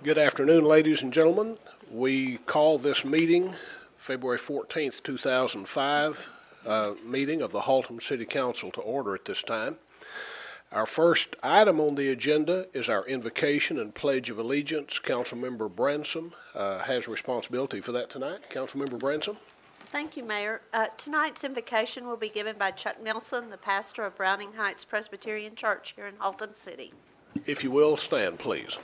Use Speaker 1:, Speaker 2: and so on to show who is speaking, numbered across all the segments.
Speaker 1: Good afternoon, ladies and gentlemen. We call this meeting February 14th, 2005, meeting of the Haltom City Council to order at this time. Our first item on the agenda is our invocation and pledge of allegiance. Councilmember Bransom has responsibility for that tonight. Councilmember Bransom.
Speaker 2: Thank you, Mayor. Tonight's invocation will be given by Chuck Nelson, the pastor of Browning Heights Presbyterian Church here in Haltom City.
Speaker 1: If you will, stand, please.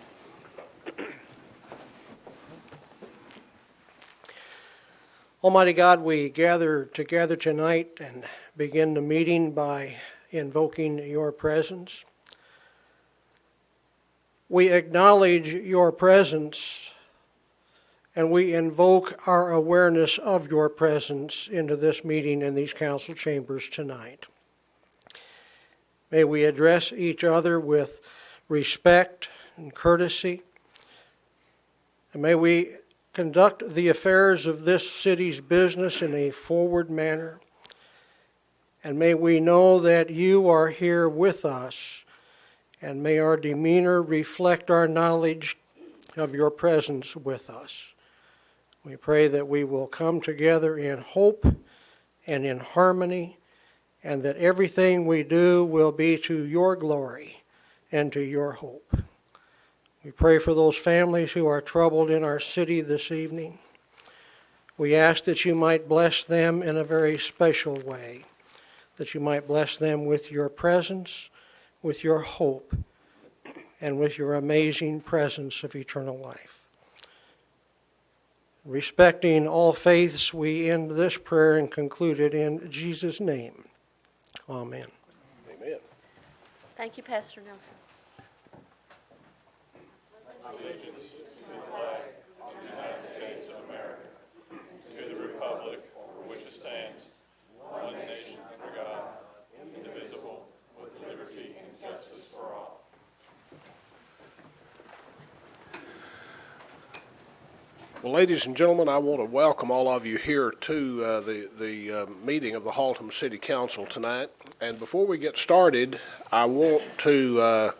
Speaker 3: Almighty God, we gather together tonight and begin the meeting by invoking your presence. We acknowledge your presence and we invoke our awareness of your presence into this meeting in these council chambers tonight. May we address each other with respect and courtesy, and may we conduct the affairs of this city's business in a forward manner. And may we know that you are here with us, and may our demeanor reflect our knowledge of your presence with us. We pray that we will come together in hope and in harmony, and that everything we do will be to your glory and to your hope. We pray for those families who are troubled in our city this evening. We ask that you might bless them in a very special way, that you might bless them with your presence, with your hope, and with your amazing presence of eternal life. Respecting all faiths, we end this prayer and conclude it in Jesus' name. Amen.
Speaker 1: Amen.
Speaker 2: Thank you, Pastor Nelson.
Speaker 4: Allegiance to the flag of the United States of America, to the republic for which it stands, one nation under God, indivisible, with liberty and justice for all.
Speaker 1: Well, ladies and gentlemen, I want to welcome all of you here to the meeting of the Haltom City Council tonight. And before we get started, I want to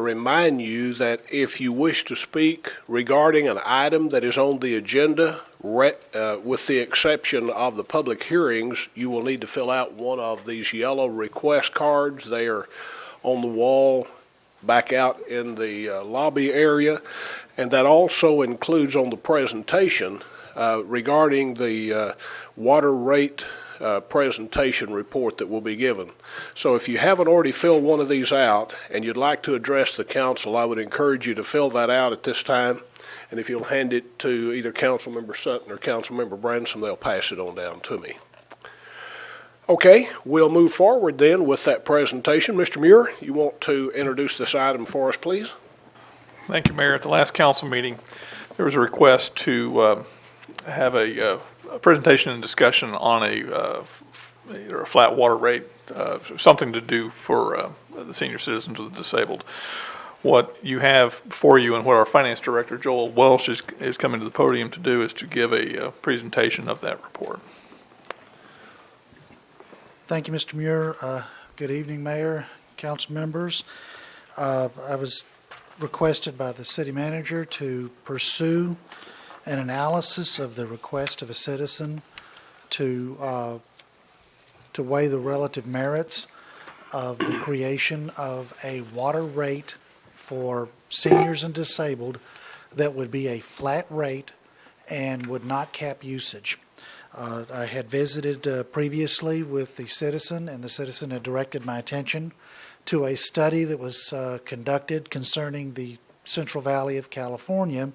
Speaker 1: remind you that if you wish to speak regarding an item that is on the agenda, with the exception of the public hearings, you will need to fill out one of these yellow request cards. They are on the wall back out in the lobby area, and that also includes on the presentation regarding the water rate presentation report that will be given. So if you haven't already filled one of these out and you'd like to address the council, I would encourage you to fill that out at this time. And if you'll hand it to either Councilmember Sutton or Councilmember Bransom, they'll pass it on down to me. Okay, we'll move forward then with that presentation. Mr. Muir, you want to introduce this item for us, please?
Speaker 4: Thank you, Mayor. At the last council meeting, there was a request to have a presentation and discussion on either a flat water rate, something to do for the senior citizens or the disabled. What you have before you and what our finance director, Joel Welsh, is coming to the podium to do is to give a presentation of that report.
Speaker 5: Thank you, Mr. Muir. Good evening, Mayor, council members. I was requested by the city manager to pursue an analysis of the request of a citizen to weigh the relative merits of the creation of a water rate for seniors and disabled that would be a flat rate and would not cap usage. I had visited previously with the citizen, and the citizen had directed my attention to a study that was conducted concerning the Central Valley of California,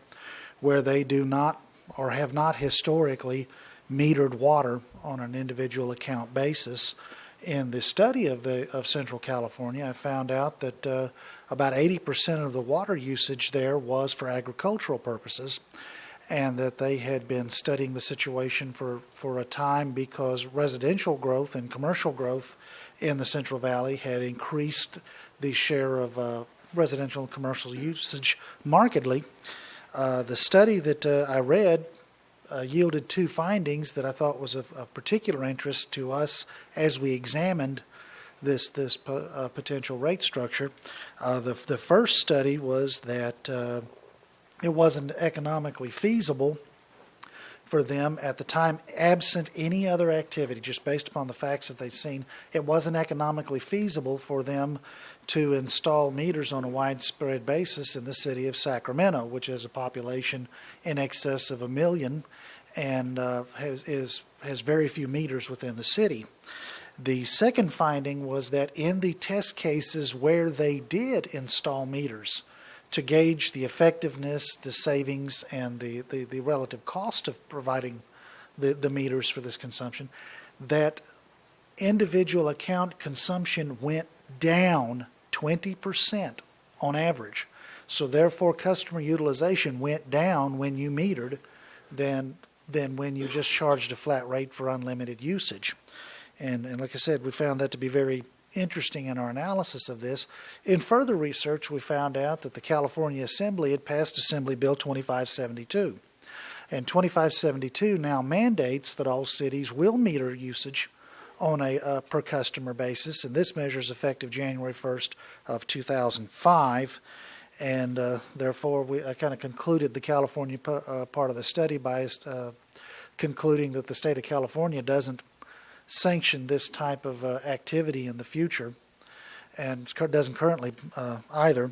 Speaker 5: where they do not or have not historically metered water on an individual account basis. In the study of Central California, I found out that about 80% of the water usage there was for agricultural purposes, and that they had been studying the situation for a time because residential growth and commercial growth in the Central Valley had increased the share of residential and commercial usage markedly. The study that I read yielded two findings that I thought was of particular interest to us as we examined this potential rate structure. The first study was that it wasn't economically feasible for them at the time, absent any other activity, just based upon the facts that they'd seen. It wasn't economically feasible for them to install meters on a widespread basis in the city of Sacramento, which has a population in excess of 1 million and has very few meters within the city. The second finding was that in the test cases where they did install meters to gauge the effectiveness, the savings, and the relative cost of providing the meters for this consumption, that individual account consumption went down 20% on average. So therefore, customer utilization went down when you metered than when you just charged a flat rate for unlimited usage. And like I said, we found that to be very interesting in our analysis of this. In further research, we found out that the California Assembly had passed Assembly Bill 2572. And 2572 now mandates that all cities will meter usage on a per customer basis, and this measure is effective January 1st of 2005. And therefore, I kind of concluded the California part of the study by concluding that the state of California doesn't sanction this type of activity in the future, and doesn't currently either.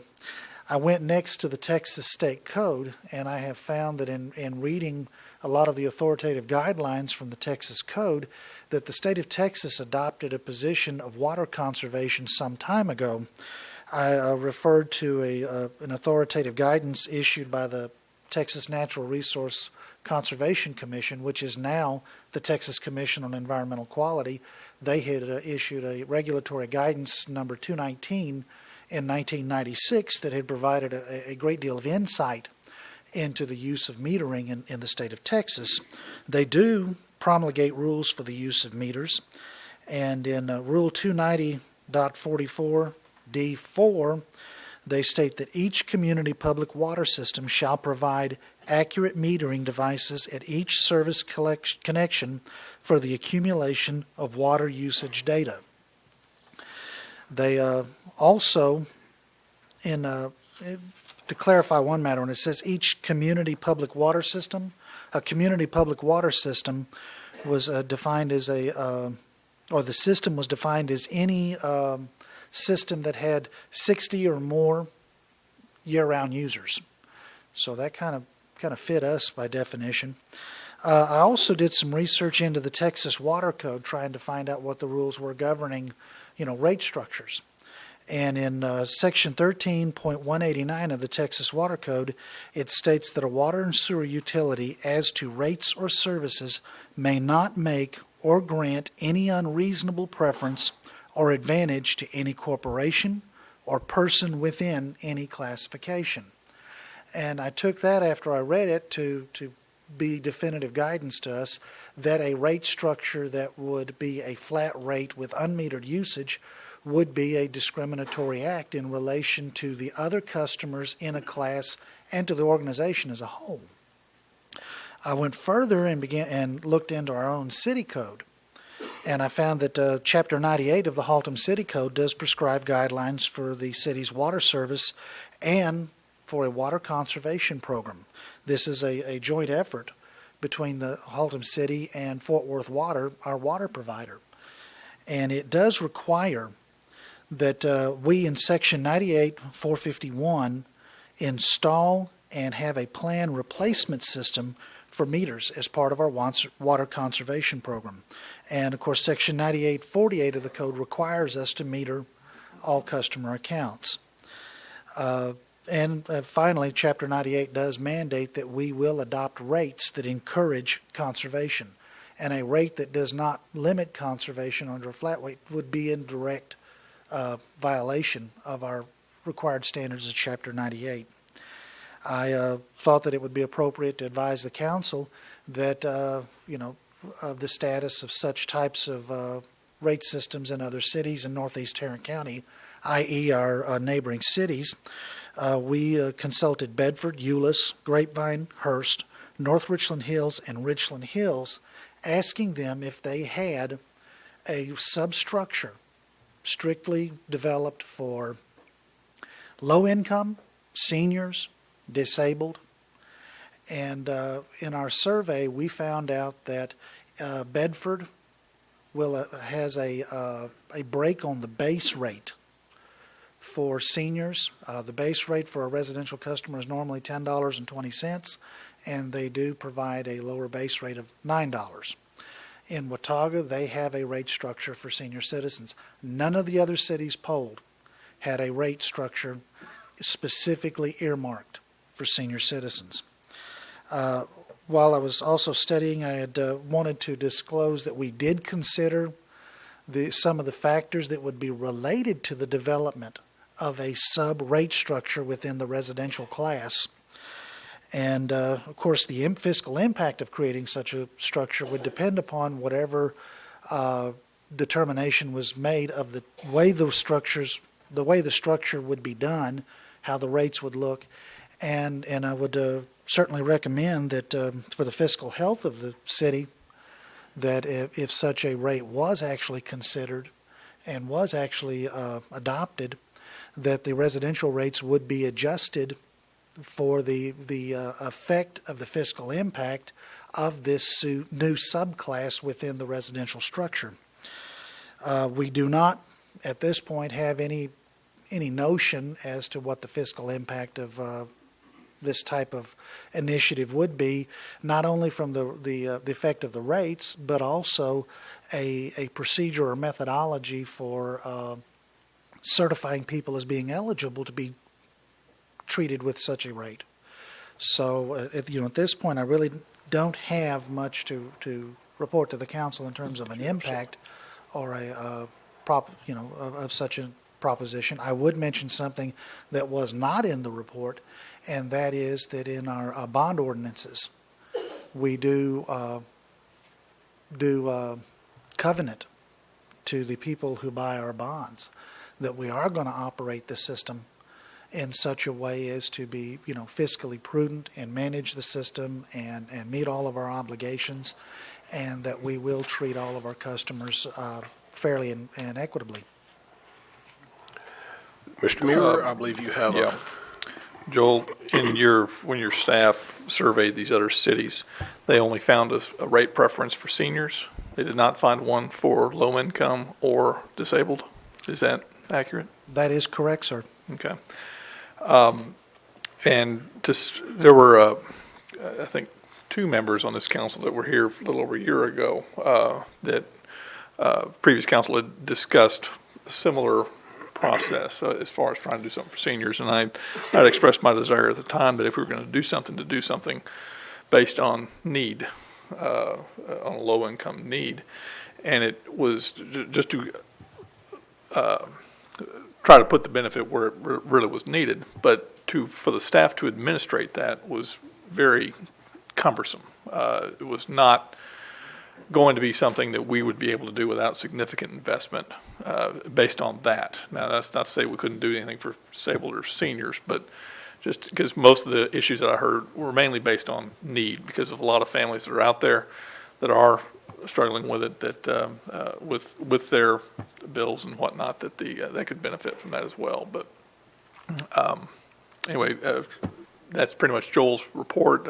Speaker 5: I went next to the Texas State Code, and I have found that in reading a lot of the authoritative guidelines from the Texas Code, that the state of Texas adopted a position of water conservation some time ago. I referred to an authoritative guidance issued by the Texas Natural Resource Conservation Commission, which is now the Texas Commission on Environmental Quality. They had issued a regulatory guidance number 219 in 1996 that had provided a great deal of insight into the use of metering in the state of Texas. They do promulgate rules for the use of meters, and in Rule 290.44D4, they state that each community public water system shall provide accurate metering devices at each service connection for the accumulation of water usage data. They also, to clarify one matter, when it says each community public water system, a community public water system was defined as or the system was defined as any system that had 60 or more year-round users. So that kind of fit us by definition. I also did some research into the Texas Water Code, trying to find out what the rules were governing, rate structures. And in Section 13.189 of the Texas Water Code, it states that a water and sewer utility, as to rates or services, may not make or grant any unreasonable preference or advantage to any corporation or person within any classification. And I took that after I read it to be definitive guidance to us that a rate structure that would be a flat rate with unmetered usage would be a discriminatory act in relation to the other customers in a class and to the organization as a whole. I went further and looked into our own city code, and I found that Chapter 98 of the Haltom City Code does prescribe guidelines for the city's water service and for a water conservation program. This is a joint effort between the Haltom City and Fort Worth Water, our water provider. And it does require that we in Section 98.451 install and have a planned replacement system for meters as part of our water conservation program. And of course, Section 98.48 of the code requires us to meter all customer accounts. And finally, Chapter 98 does mandate that we will adopt rates that encourage conservation. And a rate that does not limit conservation under a flat rate would be in direct violation of our required standards of Chapter 98. I thought that it would be appropriate to advise the council that, of the status of such types of rate systems in other cities in northeast Tarrant County, i.e. our neighboring cities. We consulted Bedford, Euless, Grapevine, Hearst, North Richland Hills, and Richland Hills, asking them if they had a substructure strictly developed for low income, seniors, disabled. And in our survey, we found out that Bedford has a break on the base rate for seniors. The base rate for a residential customer is normally $10.20, and they do provide a lower base rate of $9. In Watauga, they have a rate structure for senior citizens. None of the other cities polled had a rate structure specifically earmarked for senior citizens. While I was also studying, I had wanted to disclose that we did consider some of the factors that would be related to the development of a sub-rate structure within the residential class. And, of course, the fiscal impact of creating such a structure would depend upon whatever determination was made of the way the structure would be done, how the rates would look. And I would certainly recommend that for the fiscal health of the city, that if such a rate was actually considered and was actually adopted, that the residential rates would be adjusted for the effect of the fiscal impact of this new subclass within the residential structure. We do not, at this point, have any notion as to what the fiscal impact of this type of initiative would be, not only from the effect of the rates, but also a procedure or methodology for certifying people as being eligible to be treated with such a rate. So, at this point, I really don't have much to report to the council in terms of an impact or of such a proposition. I would mention something that was not in the report, and that is that in our bond ordinances, we do covenant to the people who buy our bonds that we are going to operate the system in such a way as to be, fiscally prudent and manage the system and meet all of our obligations, and that we will treat all of our customers fairly and equitably.
Speaker 1: Mr. Muir, I believe you have
Speaker 4: Yeah. Joel, when your staff surveyed these other cities, they only found a rate preference for seniors. They did not find one for low income or disabled. Is that accurate?
Speaker 5: That is correct, sir.
Speaker 4: Okay. There were, I think, 2 members on this council that were here a little over a year ago that previous council had discussed a similar process as far as trying to do something for seniors. And I'd expressed my desire at the time that if we were going to do something based on need, on a low-income need. And it was just to try to put the benefit where it really was needed. But for the staff to administrate that was very cumbersome. It was not going to be something that we would be able to do without significant investment based on that. Now, that's not to say we couldn't do anything for disabled or seniors, but just because most of the issues that I heard were mainly based on need, because of a lot of families that are out there that are struggling with it, that with their bills and whatnot, that they could benefit from that as well. But anyway, that's pretty much Joel's report.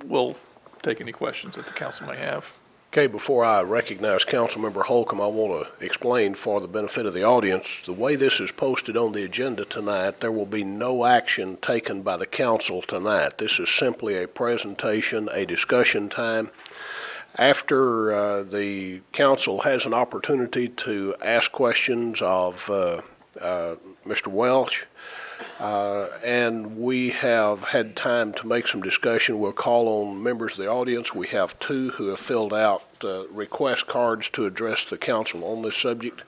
Speaker 4: We'll take any questions that the council may have.
Speaker 1: Okay, before I recognize Councilmember Holcomb, I want to explain for the benefit of the audience, the way this is posted on the agenda tonight, there will be no action taken by the council tonight. This is simply a presentation, a discussion time. After the council has an opportunity to ask questions of Mr. Welch, and we have had time to make some discussion, we'll call on members of the audience. We have 2 who have filled out request cards to address the council on this subject.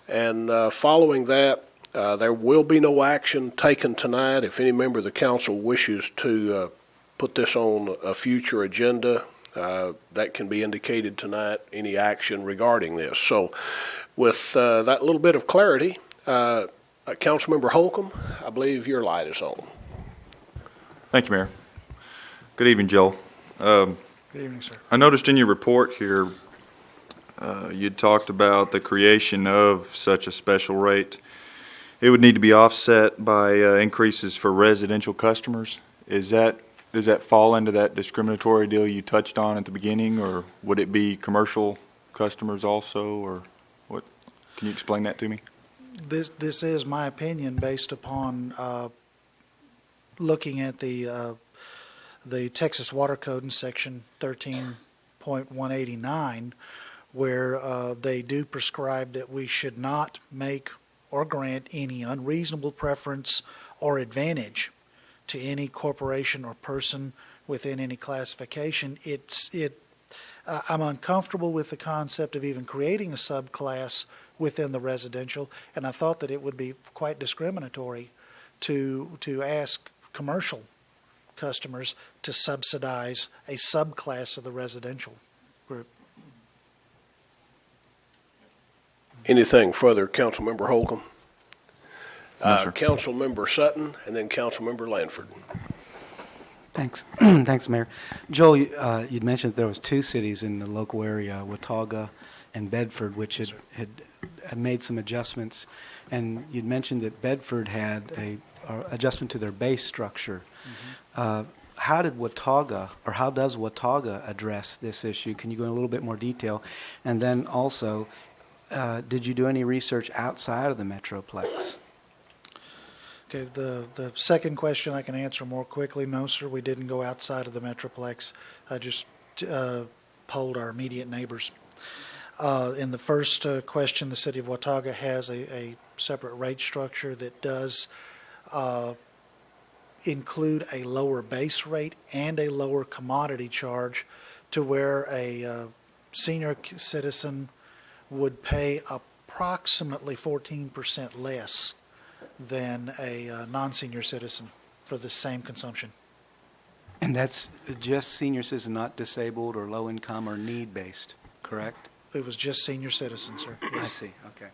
Speaker 1: And following that, there will be no action taken tonight. If any member of the council wishes to put this on a future agenda, that can be indicated tonight, any action regarding this. So with that little bit of clarity, Councilmember Holcomb, I believe your light is on.
Speaker 6: Thank you, Mayor. Good evening, Joel.
Speaker 5: Good evening, sir.
Speaker 6: I noticed in your report here you'd talked about the creation of such a special rate. It would need to be offset by increases for residential customers. Does that fall into that discriminatory deal you touched on at the beginning, or would it be commercial customers also, or what? Can you explain that to me?
Speaker 5: This is my opinion based upon looking at the Texas Water Code in Section 13.189, where they do prescribe that we should not make or grant any unreasonable preference or advantage to any corporation or person within any classification. I'm uncomfortable with the concept of even creating a subclass within the residential, and I thought that it would be quite discriminatory to ask commercial customers to subsidize a subclass of the residential group.
Speaker 1: Anything further, Councilmember Holcomb?
Speaker 6: No, sir.
Speaker 1: Councilmember Sutton, and then Councilmember Lanford.
Speaker 7: Thanks. Thanks, Mayor. Joel, you'd mentioned that there was two cities in the local area, Watauga and Bedford, which had made some adjustments. And you'd mentioned that Bedford had a adjustment to their base structure. Mm-hmm. How does Watauga address this issue? Can you go in a little bit more detail? And then also, did you do any research outside of the Metroplex?
Speaker 5: Okay, the second question I can answer more quickly. No, sir, we didn't go outside of the Metroplex. I just polled our immediate neighbors. In the first question, the city of Watauga has a separate rate structure that does include a lower base rate and a lower commodity charge, to where a senior citizen would pay approximately 14% less than a non-senior citizen for the same consumption.
Speaker 7: And that's just senior citizen, not disabled or low income or need based, correct?
Speaker 5: It was just senior citizens, sir.
Speaker 7: I see. Okay.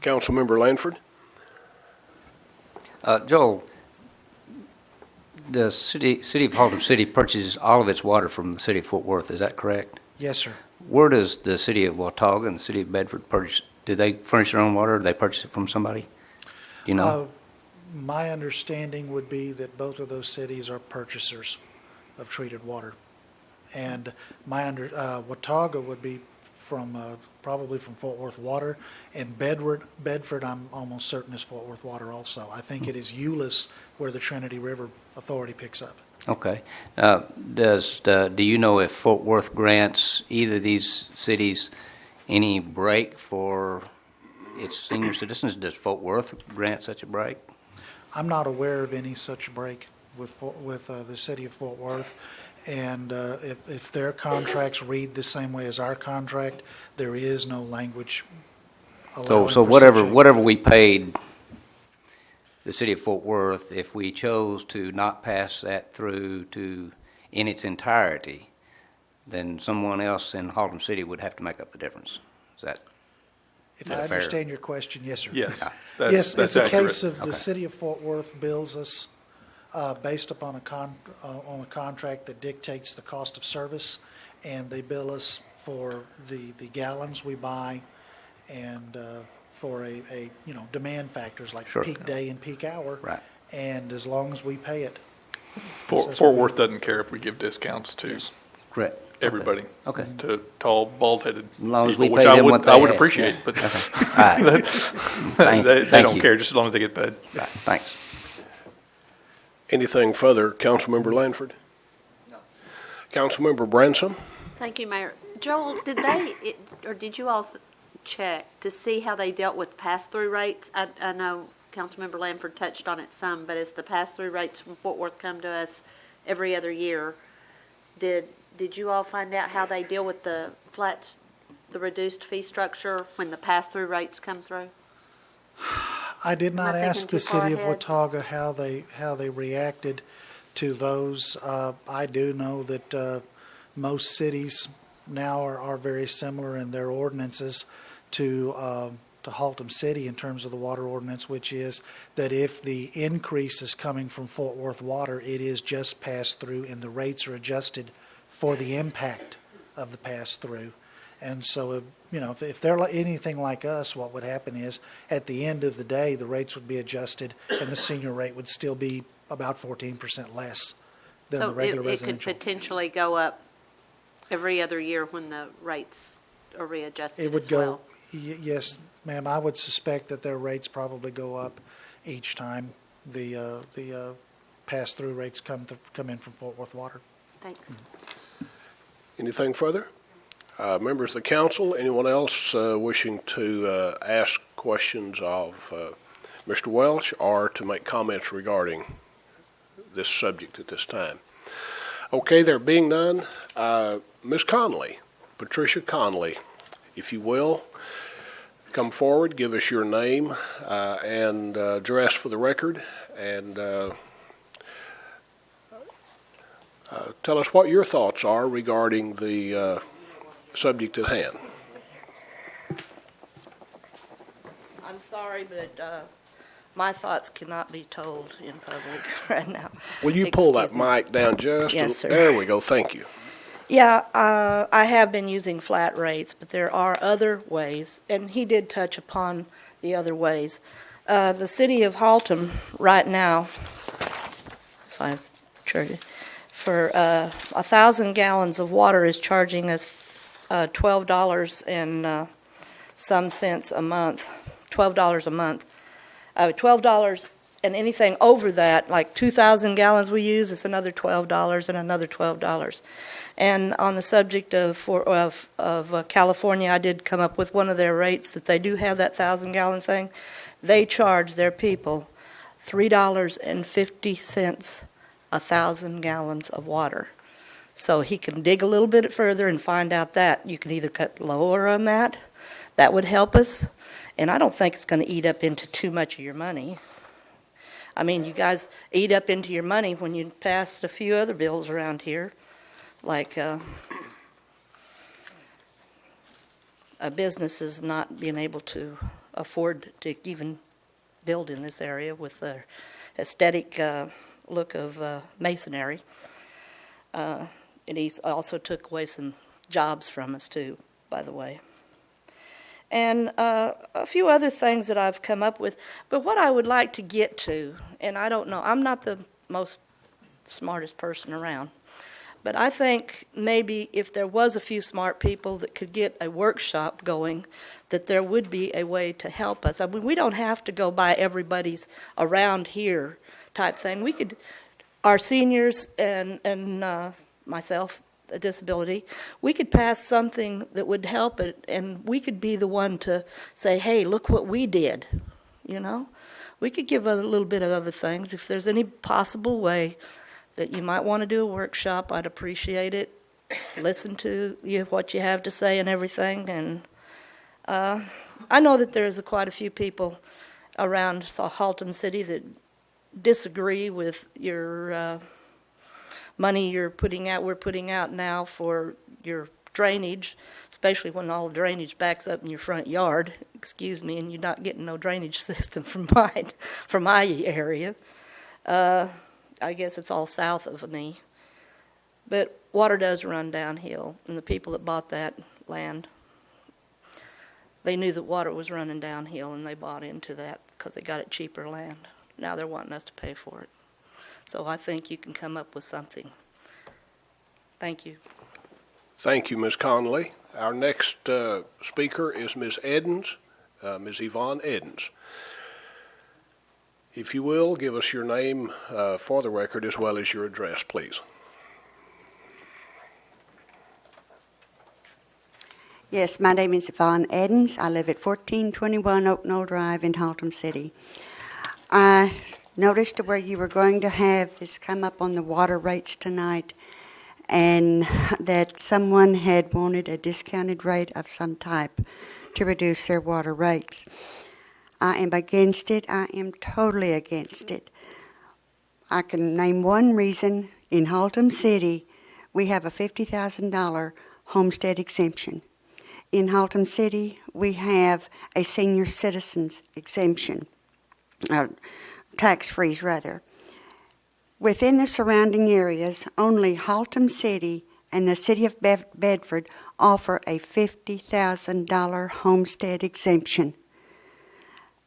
Speaker 1: Councilmember Lanford?
Speaker 8: Joel, the city of Haltom City purchases all of its water from the city of Fort Worth. Is that correct?
Speaker 5: Yes, sir.
Speaker 8: Where does the city of Watauga and the city of Bedford purchase? Do they furnish their own water, or do they purchase it from somebody? Do you know?
Speaker 5: My understanding would be that both of those cities are purchasers of treated water. And Watauga would be probably from Fort Worth Water, and Bedford I'm almost certain is Fort Worth Water also. I think it is Euless where the Trinity River Authority picks up.
Speaker 8: Okay. Do you know if Fort Worth grants either of these cities any break for its senior citizens? Does Fort Worth grant such a break?
Speaker 5: I'm not aware of any such break with the city of Fort Worth. And if their contracts read the same way as our contract, there is no language allowing
Speaker 8: So
Speaker 5: for such
Speaker 8: whatever we paid the city of Fort Worth, if we chose to not pass that through in its entirety, then someone else in Haltom City would have to make up the difference. Is that
Speaker 5: If I understand your question, yes, sir.
Speaker 4: Yes.
Speaker 5: Yes,
Speaker 4: That's
Speaker 5: it's a
Speaker 4: accurate.
Speaker 5: case of the
Speaker 8: Okay.
Speaker 5: city of Fort Worth bills us based upon on a contract that dictates the cost of service, and they bill us for the gallons we buy, and for a demand factors like
Speaker 8: Sure.
Speaker 5: peak day and peak hour.
Speaker 8: Right.
Speaker 5: And as long as we pay it.
Speaker 4: Fort Worth doesn't care if we give discounts to
Speaker 5: Yes.
Speaker 8: correct?
Speaker 4: everybody.
Speaker 8: Okay.
Speaker 4: To tall, bald-headed
Speaker 8: As long as
Speaker 4: people,
Speaker 8: we
Speaker 4: which
Speaker 8: pay
Speaker 4: I
Speaker 8: them
Speaker 4: would,
Speaker 8: what they
Speaker 4: I would
Speaker 8: ask,
Speaker 4: appreciate,
Speaker 8: yeah.
Speaker 4: but
Speaker 8: Okay. All right.
Speaker 4: they
Speaker 8: Thank
Speaker 4: don't
Speaker 8: you.
Speaker 4: care, just as long as they get paid.
Speaker 8: Right. Thanks.
Speaker 1: Anything further, Councilmember Lanford? No. Councilmember Bransom?
Speaker 2: Thank you, Mayor. Joel, did you all check to see how they dealt with pass-through rates? I know Councilmember Lanford touched on it some, but as the pass-through rates from Fort Worth come to us every other year, did you all find out how they deal with the reduced fee structure when the pass-through rates come through?
Speaker 5: I did not
Speaker 2: Am I
Speaker 5: ask
Speaker 2: thinking
Speaker 5: the
Speaker 2: too far
Speaker 5: city of
Speaker 2: ahead?
Speaker 5: Watauga how they reacted to those. I do know that most cities now are very similar in their ordinances to Haltom City in terms of the water ordinance, which is that if the increase is coming from Fort Worth Water, it is just passed through and the rates are adjusted for the impact of the pass-through. And so, if they're anything like us, what would happen is, at the end of the day, the rates would be adjusted, and the senior rate would still be about 14% less than the regular
Speaker 2: So it could
Speaker 5: residential.
Speaker 2: potentially go up every other year when the rates are readjusted
Speaker 5: It would
Speaker 2: as well?
Speaker 5: go, yes, ma'am, I would suspect that their rates probably go up each time the pass-through rates come in from Fort Worth Water.
Speaker 2: Thanks.
Speaker 1: Anything further? Members of the council, anyone else wishing to ask questions of Mr. Welch or to make comments regarding this subject at this time? Okay, there being none, Ms. Conley, Patricia Conley, if you will, come forward, give us your name and address for the record, and tell us what your thoughts are regarding the subject at hand.
Speaker 9: I'm sorry, but my thoughts cannot be told in public right now.
Speaker 1: Will you pull that
Speaker 9: Excuse me.
Speaker 1: mic down just?
Speaker 9: Yes, sir.
Speaker 1: There we go, thank you.
Speaker 9: Yeah, I have been using flat rates, but there are other ways, and he did touch upon the other ways. The city of Haltom right now, if I charge it, for 1,000 gallons of water is charging us $12 and some cents a month, $12 a month. $12, and anything over that, like 2,000 gallons we use, it's another $12 and another $12. And on the subject of California, I did come up with one of their rates that they do have that 1,000-gallon thing. They charge their people $3.50 1,000 gallons of water. So he can dig a little bit further and find out that. You can either cut lower on that. That would help us. And I don't think it's going to eat up into too much of your money. I mean, you guys eat up into your money when you passed a few other bills around here, like businesses not being able to afford to even build in this area with the aesthetic look of masonry. And he also took away some jobs from us, too, by the way. And a few other things that I've come up with. But what I would like to get to, and I don't know, I'm not the most smartest person around, but I think maybe if there was a few smart people that could get a workshop going, that there would be a way to help us. I mean, we don't have to go by everybody's around here type thing. We could, our seniors and myself, a disability, we could pass something that would help it, and we could be the one to say, hey, look what we did, you know? We could give a little bit of other things. If there's any possible way that you might want to do a workshop, I'd appreciate it. Listen to what you have to say and everything. And I know that there's quite a few people around Haltom City that disagree with your money we're putting out now for your drainage, especially when all the drainage backs up in your front yard, excuse me, and you're not getting no drainage system from my area. I guess it's all south of me. But water does run downhill, and the people that bought that land, they knew that water was running downhill, and they bought into that because they got it cheaper land. Now they're wanting us to pay for it. So I think you can come up with something. Thank you.
Speaker 1: Thank you, Ms. Conley. Our next speaker is Ms. Edens, Ms. Yvonne Edens. If you will, give us your name for the record as well as your address, please.
Speaker 10: Yes, my name is Yvonne Edens. I live at 1421 Oak Knoll Drive in Haltom City. I noticed where you were going to have this come up on the water rates tonight, and that someone had wanted a discounted rate of some type to reduce their water rates. I am against it. I am totally against it. I can name one reason. In Haltom City, we have a $50,000 homestead exemption. In Haltom City, we have a senior citizens exemption, tax freeze rather. Within the surrounding areas, only Haltom City and the City of Bedford offer a $50,000 homestead exemption.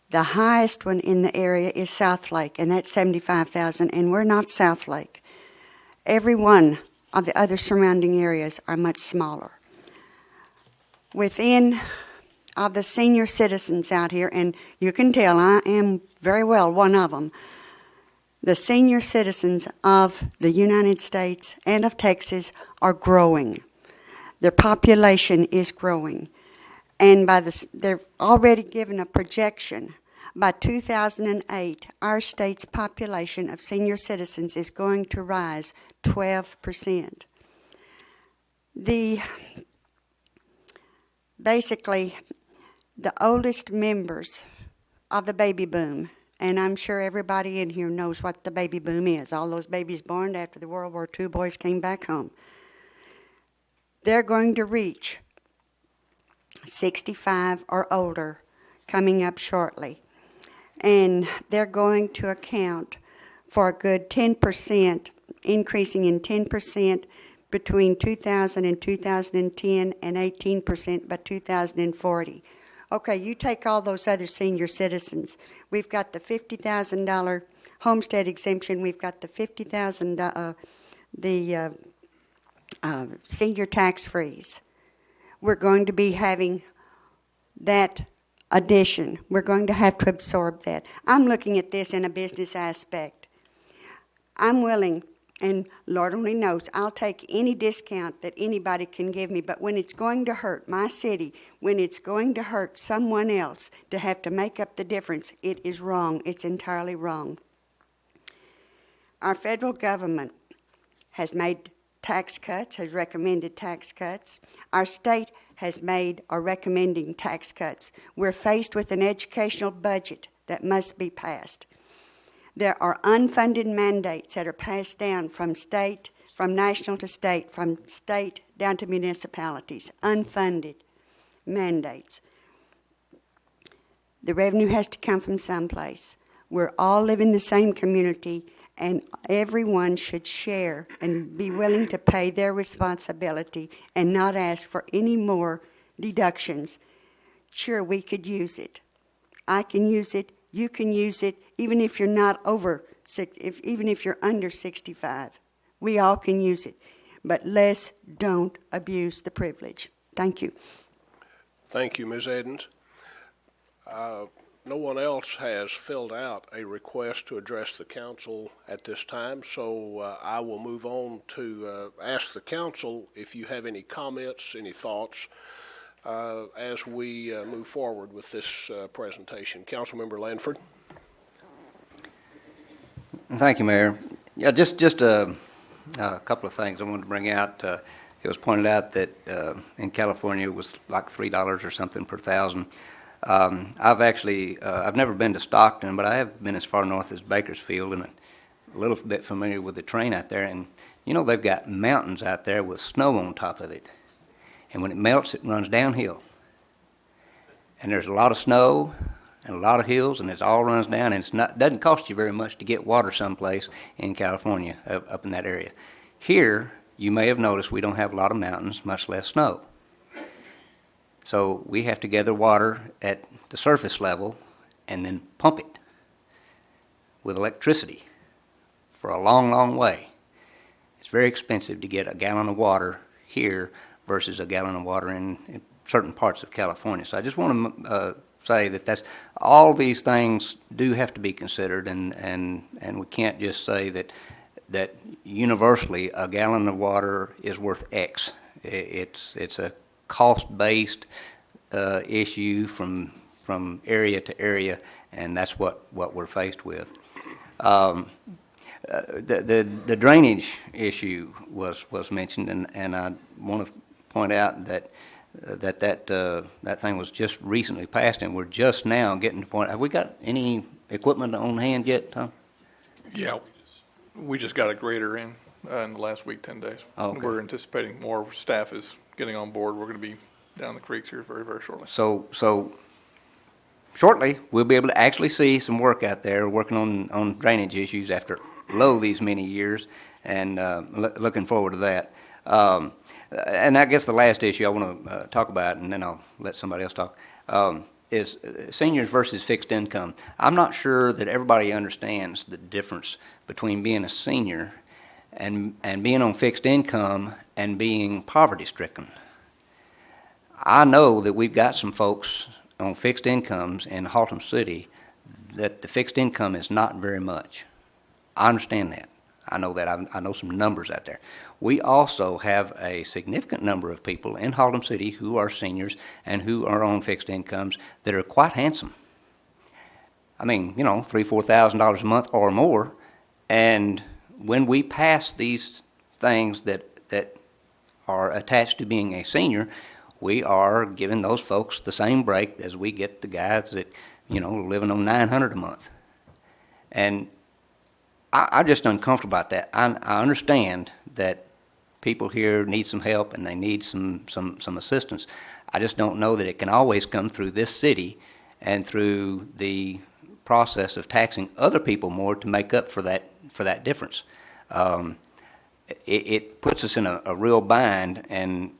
Speaker 10: The highest one in the area is South Lake, and that's $75,000, and we're not South Lake. Every one of the other surrounding areas are much smaller. Within of the senior citizens out here, and you can tell I am very well one of them, the senior citizens of the United States and of Texas are growing. Their population is growing. And they're already given a projection. By 2008, our state's population of senior citizens is going to rise 12%. Basically, the oldest members of the baby boom, and I'm sure everybody in here knows what the baby boom is, all those babies born after the World War II boys came back home. They're going to reach 65 or older coming up shortly. And they're going to account for a good 10%, increasing in 10% between 2000 and 2010, and 18% by 2040. Okay, you take all those other senior citizens. We've got the $50,000 homestead exemption. We've got the $50,000 senior tax freeze. We're going to be having that addition. We're going to have to absorb that. I'm looking at this in a business aspect. I'm willing, and Lord only knows, I'll take any discount that anybody can give me, but when it's going to hurt my city, when it's going to hurt someone else to have to make up the difference, it is wrong. It's entirely wrong. Our federal government has made tax cuts, has recommended tax cuts. Our state has made or recommending tax cuts. We're faced with an educational budget that must be passed. There are unfunded mandates that are passed down from state, from national to state, from state down to municipalities, unfunded mandates. The revenue has to come from someplace. We're all live in the same community, and everyone should share and be willing to pay their responsibility and not ask for any more deductions. Sure, we could use it. I can use it. You can use it, even if you're not even if you're under 65. We all can use it. But let's don't abuse the privilege. Thank you.
Speaker 1: Thank you, Ms. Edens. No one else has filled out a request to address the council at this time, so I will move on to ask the council if you have any comments, any thoughts, as we move forward with this presentation. Councilmember Lanford.
Speaker 8: Thank you, Mayor. Yeah, just a couple of things I wanted to bring out. It was pointed out that in California it was like $3 or something per thousand. I've never been to Stockton, but I have been as far north as Bakersfield, and a little bit familiar with the terrain out there. And you know, they've got mountains out there with snow on top of it, and when it melts, it runs downhill. And there's a lot of snow and a lot of hills, and it all runs down. And it doesn't cost you very much to get water someplace in California, up in that area. Here, you may have noticed we don't have a lot of mountains, much less snow. So we have to gather water at the surface level and then pump it with electricity for a long, long way. It's very expensive to get a gallon of water here versus a gallon of water in certain parts of California. So I just want to say that all these things do have to be considered, and we can't just say that universally a gallon of water is worth X. It's a cost-based issue from area to area, and that's what we're faced with. The drainage issue was mentioned, and I want to point out that thing was just recently passed, and we're just now getting to the point. Have we got any equipment on hand yet, Tom?
Speaker 4: Yeah, we just got a grader in the last week, 10 days.
Speaker 8: Okay.
Speaker 4: We're anticipating more staff is getting on board. We're going to be down the creeks here very, very shortly.
Speaker 8: So shortly, we'll be able to actually see some work out there working on drainage issues after these many years, and looking forward to that. And I guess the last issue I want to talk about, and then I'll let somebody else talk, is seniors versus fixed income. I'm not sure that everybody understands the difference between being a senior and being on fixed income and being poverty-stricken. I know that we've got some folks on fixed incomes in Haltom City that the fixed income is not very much. I understand that. I know that. I know some numbers out there. We also have a significant number of people in Haltom City who are seniors and who are on fixed incomes that are quite handsome. I mean, you know, $3,000, $4,000 a month or more. And when we pass these things that are attached to being a senior, we are giving those folks the same break as we get the guys that, you know, living on $900 a month. And I'm just uncomfortable about that. I understand that people here need some help and they need some assistance. I just don't know that it can always come through this city and through the process of taxing other people more to make up for that difference. It puts us in a real bind, and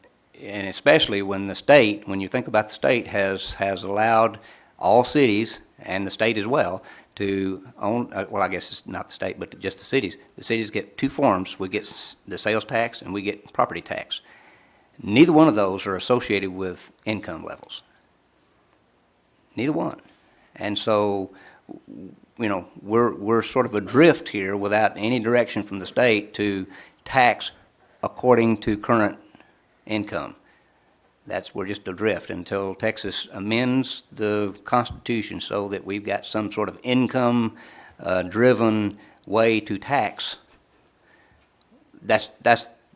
Speaker 8: especially when you think about the state, has allowed all cities, and the state as well, to own, well, I guess it's not the state, but just the cities. The cities get two forms. We get the sales tax and we get property tax. Neither one of those are associated with income levels. Neither one. And so, you know, we're sort of adrift here without any direction from the state to tax according to current income. We're just adrift until Texas amends the Constitution so that we've got some sort of income-driven way to tax. That's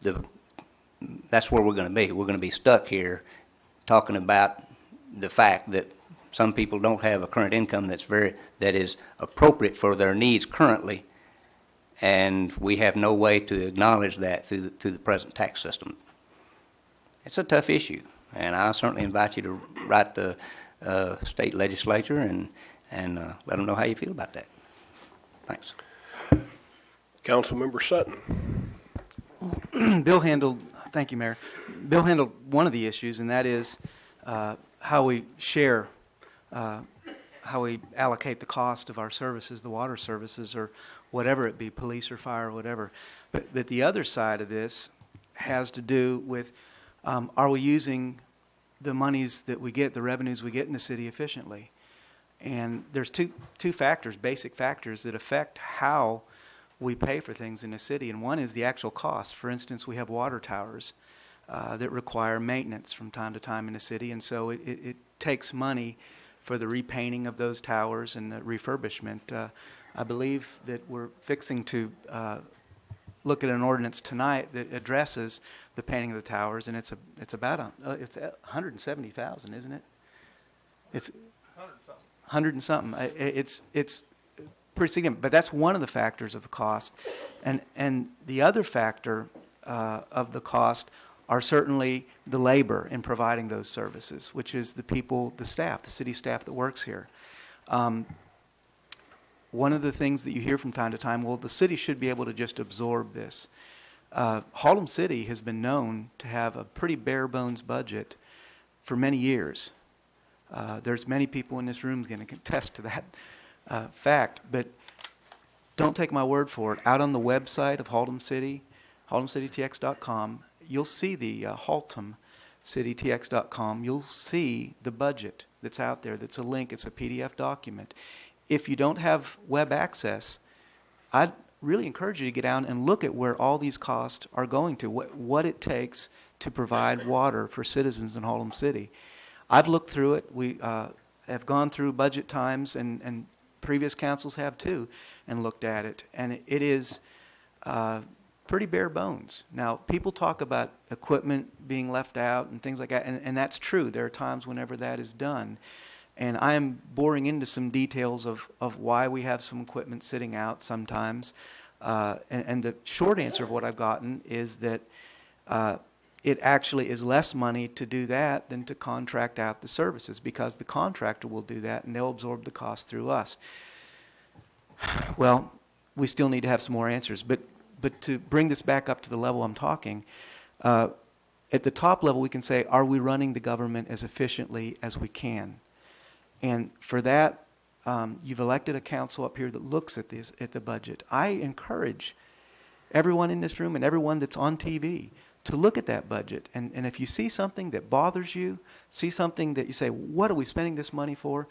Speaker 8: where we're going to be. We're going to be stuck here talking about the fact that some people don't have a current income that is appropriate for their needs currently, and we have no way to acknowledge that through the present tax system. It's a tough issue. And I certainly invite you to write the state legislature and let them know how you feel about that. Thanks.
Speaker 1: Councilmember Sutton.
Speaker 7: Thank you, Mayor. Bill handled one of the issues, and that is how we share, how we allocate the cost of our services, the water services, or whatever it be, police or fire or whatever. But the other side of this has to do with are we using the monies that we get, the revenues we get in the city efficiently? And there's two factors, basic factors, that affect how we pay for things in the city. And one is the actual cost. For instance, we have water towers that require maintenance from time to time in the city. And so it takes money for the repainting of those towers and the refurbishment. I believe that we're fixing to look at an ordinance tonight that addresses the painting of the towers, and it's about it's $170,000, isn't it? It's $100 and something. It's pretty significant, but that's one of the factors of the cost, and the other factor of the cost are certainly the labor in providing those services, which is the people, the staff, the city staff that works here. One of the things that you hear from time to time, well, the city should be able to just absorb this. Haltom City has been known to have a pretty bare bones budget for many years. There's many people in this room going to contest to that fact, but don't take my word for it. Out on the website of Haltom City, haltomcitytx.com, you'll see the haltomcitytx.com. You'll see the budget that's out there. That's a link. It's a PDF document. If you don't have web access, I'd really encourage you to get down and look at where all these costs are going to, what it takes to provide water for citizens in Haltom City. I've looked through it. We have gone through budget times, and previous councils have too, and looked at it. And it is pretty bare bones. Now, people talk about equipment being left out and things like that, and that's true. There are times whenever that is done. And I am boring into some details of why we have some equipment sitting out sometimes. And the short answer of what I've gotten is that it actually is less money to do that than to contract out the services, because the contractor will do that and they'll absorb the cost through us. Well, we still need to have some more answers. But to bring this back up to the level I'm talking, At the top level, we can say, are we running the government as efficiently as we can? And for that, you've elected a council up here that looks at the budget. I encourage everyone in this room and everyone that's on TV to look at that budget. And if you see something that bothers you, see something that you say, what are we spending this money for?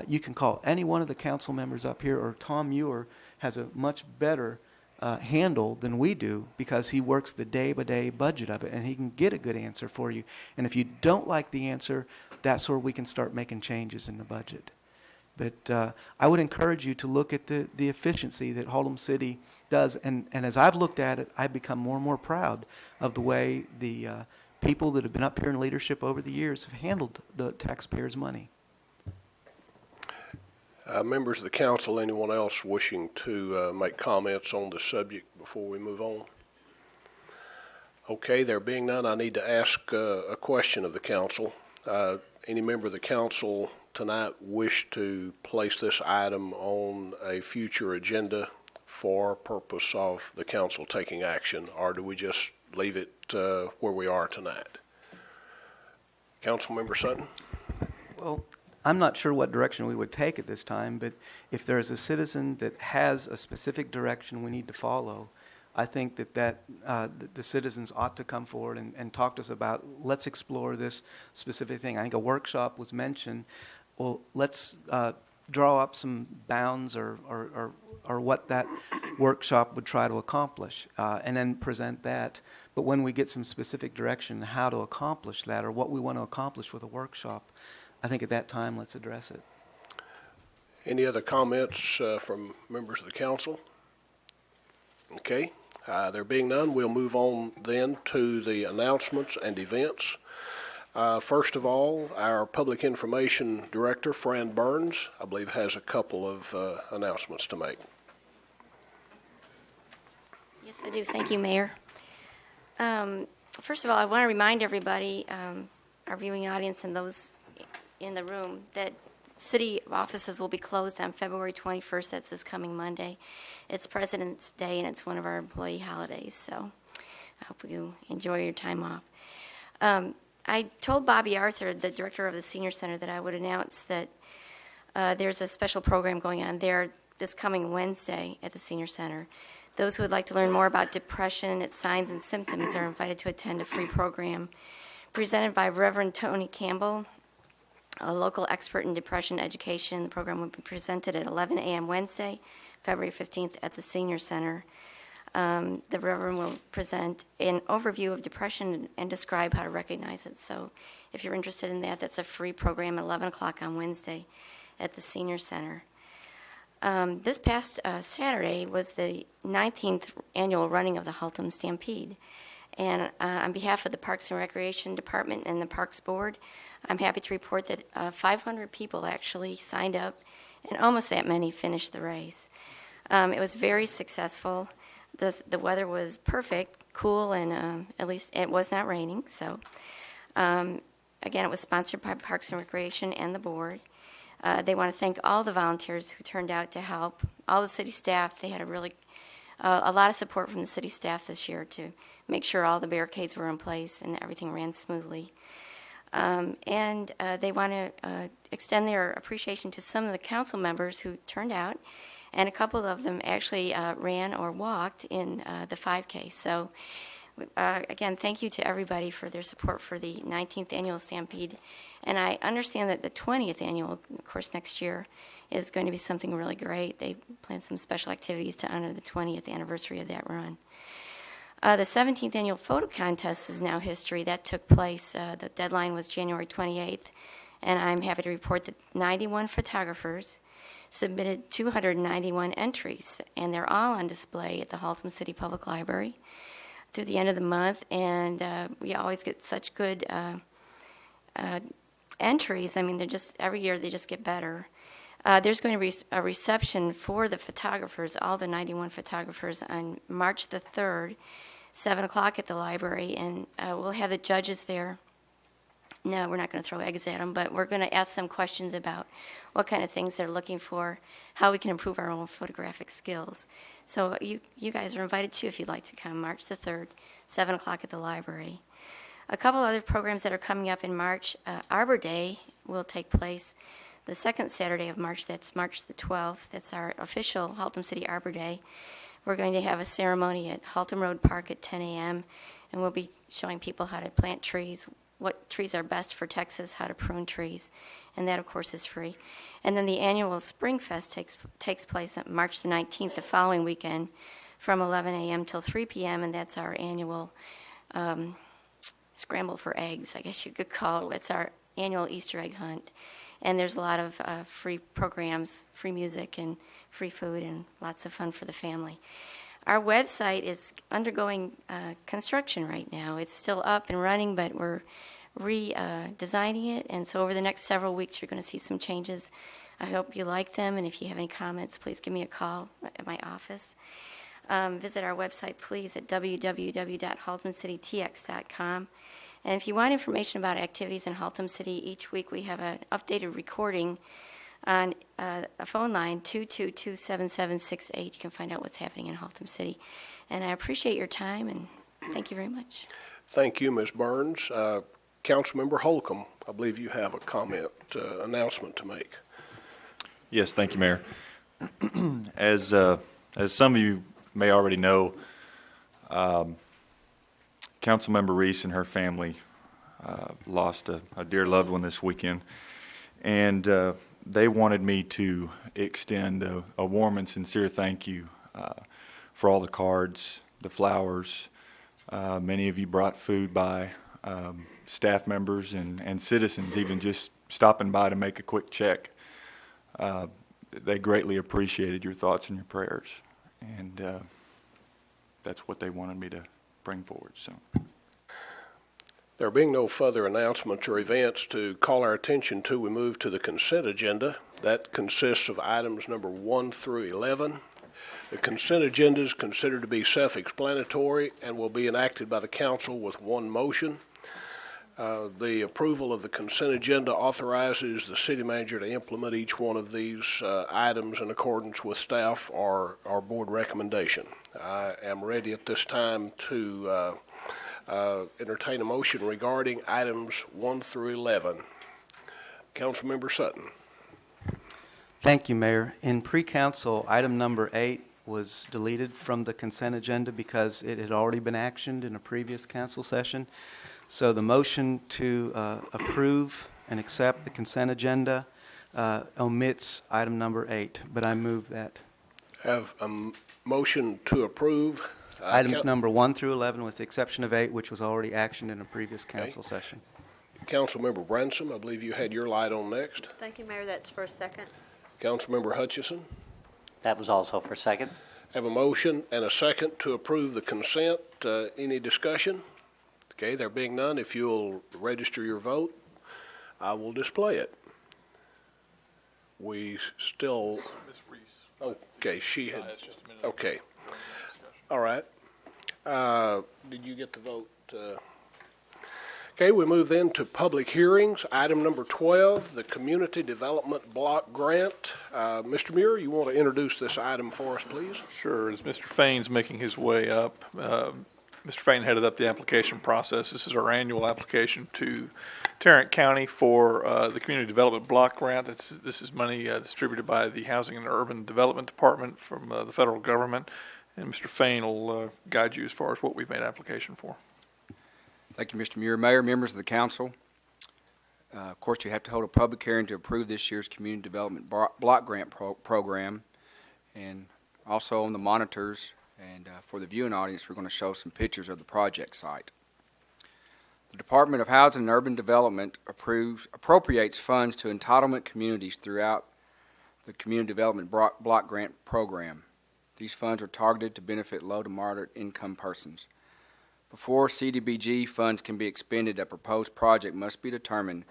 Speaker 7: You can call any one of the council members up here, or Tom Muir has a much better handle than we do, because he works the day-by-day budget of it, and he can get a good answer for you. And if you don't like the answer, that's where we can start making changes in the budget. But I would encourage you to look at the efficiency that Haltom City does. And as I've looked at it, I've become more and more proud of the way the people that have been up here in leadership over the years have handled the taxpayers' money.
Speaker 1: Members of the council, anyone else wishing to make comments on the subject before we move on? Okay, there being none, I need to ask a question of the council. Any member of the council tonight wish to place this item on a future agenda for purpose of the council taking action, or do we just leave it where we are tonight? Councilmember Sutton?
Speaker 7: Well, I'm not sure what direction we would take at this time, but if there is a citizen that has a specific direction we need to follow, I think that the citizens ought to come forward and talk to us about, let's explore this specific thing. I think a workshop was mentioned. Well, let's draw up some bounds or what that workshop would try to accomplish, and then present that. But when we get some specific direction how to accomplish that, or what we want to accomplish with a workshop, I think at that time, let's address it.
Speaker 1: Any other comments from members of the council? Okay. There being none, we'll move on then to the announcements and events. First of all, our Public Information Director, Fran Burns, I believe has a couple of announcements to make.
Speaker 11: Yes, I do. Thank you, Mayor. First of all, I want to remind everybody, our viewing audience and those in the room, that city offices will be closed on February 21st. That's this coming Monday. It's President's Day, and it's one of our employee holidays, so I hope you enjoy your time off. I told Bobby Arthur, the director of the Senior Center, that I would announce that there's a special program going on there this coming Wednesday at the Senior Center. Those who would like to learn more about depression, its signs and symptoms, are invited to attend a free program presented by Reverend Tony Campbell, a local expert in depression education. The program will be presented at 11 a.m. Wednesday, February 15th at the Senior Center. The Reverend will present an overview of depression and describe how to recognize it. So if you're interested in that, that's a free program at 11 o'clock on Wednesday at the Senior Center. This past Saturday was the 19th annual running of the Haltom Stampede. And on behalf of the Parks and Recreation Department and the Parks Board, I'm happy to report that 500 people actually signed up, and almost that many finished the race. It was very successful. The weather was perfect, cool, and at least it was not raining. So, again, it was sponsored by Parks and Recreation and the board. They want to thank all the volunteers who turned out to help, all the city staff. They had a lot of support from the city staff this year to make sure all the barricades were in place and everything ran smoothly. And they want to extend their appreciation to some of the council members who turned out, and a couple of them actually ran or walked in the 5K. So, again, thank you to everybody for their support for the 19th Annual Stampede. And I understand that the 20th Annual, of course, next year is going to be something really great. They plan some special activities to honor the 20th anniversary of that run. The 17th Annual Photo Contest is now history. That took place, the deadline was January 28th, and I'm happy to report that 91 photographers submitted 291 entries, and they're all on display at the Haltom City Public Library through the end of the month, and we always get such good entries. I mean, they're just, every year they just get better. There's going to be a reception for the photographers, all the 91 photographers, on March the 3rd, 7 o'clock at the library, and we'll have the judges there No, we're not going to throw eggs at them, but we're going to ask them questions about what kind of things they're looking for, how we can improve our own photographic skills. So you guys are invited too if you'd like to come, March the 3rd, 7 o'clock at the library. A couple other programs that are coming up in March, Arbor Day will take place the second Saturday of March. That's March the 12th. That's our official Haltom City Arbor Day. We're going to have a ceremony at Haltom Road Park at 10 a.m., and we'll be showing people how to plant trees, what trees are best for Texas, how to prune trees, and that, of course, is free. And then the annual Spring Fest takes place on March the 19th, the following weekend, from 11 a.m. till 3 p.m., and that's our annual scramble for eggs, I guess you could call it. It's our annual Easter egg hunt. And there's a lot of free programs, free music, and free food, and lots of fun for the family. Our website is undergoing construction right now. It's still up and running, but we're redesigning it. And so over the next several weeks, you're going to see some changes. I hope you like them. And if you have any comments, please give me a call at my office. Visit our website, please, at www.haltomcitytx.com. And if you want information about activities in Haltom City, each week we have an updated recording on a phone line, 222-7768. You can find out what's happening in Haltom City. And I appreciate your time, and thank you very much.
Speaker 1: Thank you, Ms. Burns. Councilmember Holcomb, I believe you have a comment, announcement to make.
Speaker 6: Yes, thank you, Mayor. As some of you may already know, Councilmember Reese and her family lost a dear loved one this weekend, and they wanted me to extend a warm and sincere thank you for all the cards, the flowers. Many of you brought food by, staff members and citizens even just stopping by to make a quick check. They greatly appreciated your thoughts and your prayers, and that's what they wanted me to bring forward. So,
Speaker 1: there being no further announcements or events to call our attention to, we move to the consent agenda. That consists of items number 1 through 11. The consent agenda is considered to be self-explanatory and will be enacted by the council with one motion. The approval of the consent agenda authorizes the city manager to implement each one of these items in accordance with staff or board recommendation. I am ready at this time to entertain a motion regarding items 1 through 11. Councilmember Sutton.
Speaker 7: Thank you, Mayor. In pre-council, item number 8 was deleted from the consent agenda because it had already been actioned in a previous council session. So the motion to approve and accept the consent agenda omits item number 8, but I move that.
Speaker 1: Have a motion to approve.
Speaker 7: Items number 1 through 11 with the exception of 8, which was already actioned in a previous council session.
Speaker 1: Councilmember Bransom, I believe you had your light on next.
Speaker 2: Thank you, Mayor. That's for a second.
Speaker 1: Councilmember Hutchison.
Speaker 12: That was also for second.
Speaker 1: Have a motion and a second to approve the consent. Any discussion? Okay, there being none, if you'll register your vote, I will display it. We still.
Speaker 4: Ms. Reese.
Speaker 1: Okay, she had.
Speaker 4: It's just a minute.
Speaker 1: Okay. All right. Did you get the vote? Okay, we move then to public hearings. Item number 12, the Community Development Block Grant. Mr. Muir, you want to introduce this item for us, please?
Speaker 4: Sure. As Mr. Fain's making his way up, Mr. Fain headed up the application process. This is our annual application to Tarrant County for the Community Development Block Grant. This is money distributed by the Housing and Urban Development Department from the federal government. And Mr. Fain will guide you as far as what we've made application for.
Speaker 13: Thank you, Mr. Muir. Mayor, members of the council. Of course, you have to hold a public hearing to approve this year's Community Development Block Grant program. And also on the monitors and for the viewing audience, we're going to show some pictures of the project site. The Department of Housing and Urban Development appropriates funds to entitlement communities throughout the Community Development Block Grant program. These funds are targeted to benefit low to moderate income persons. Before CDBG funds can be expended, a proposed project must be determined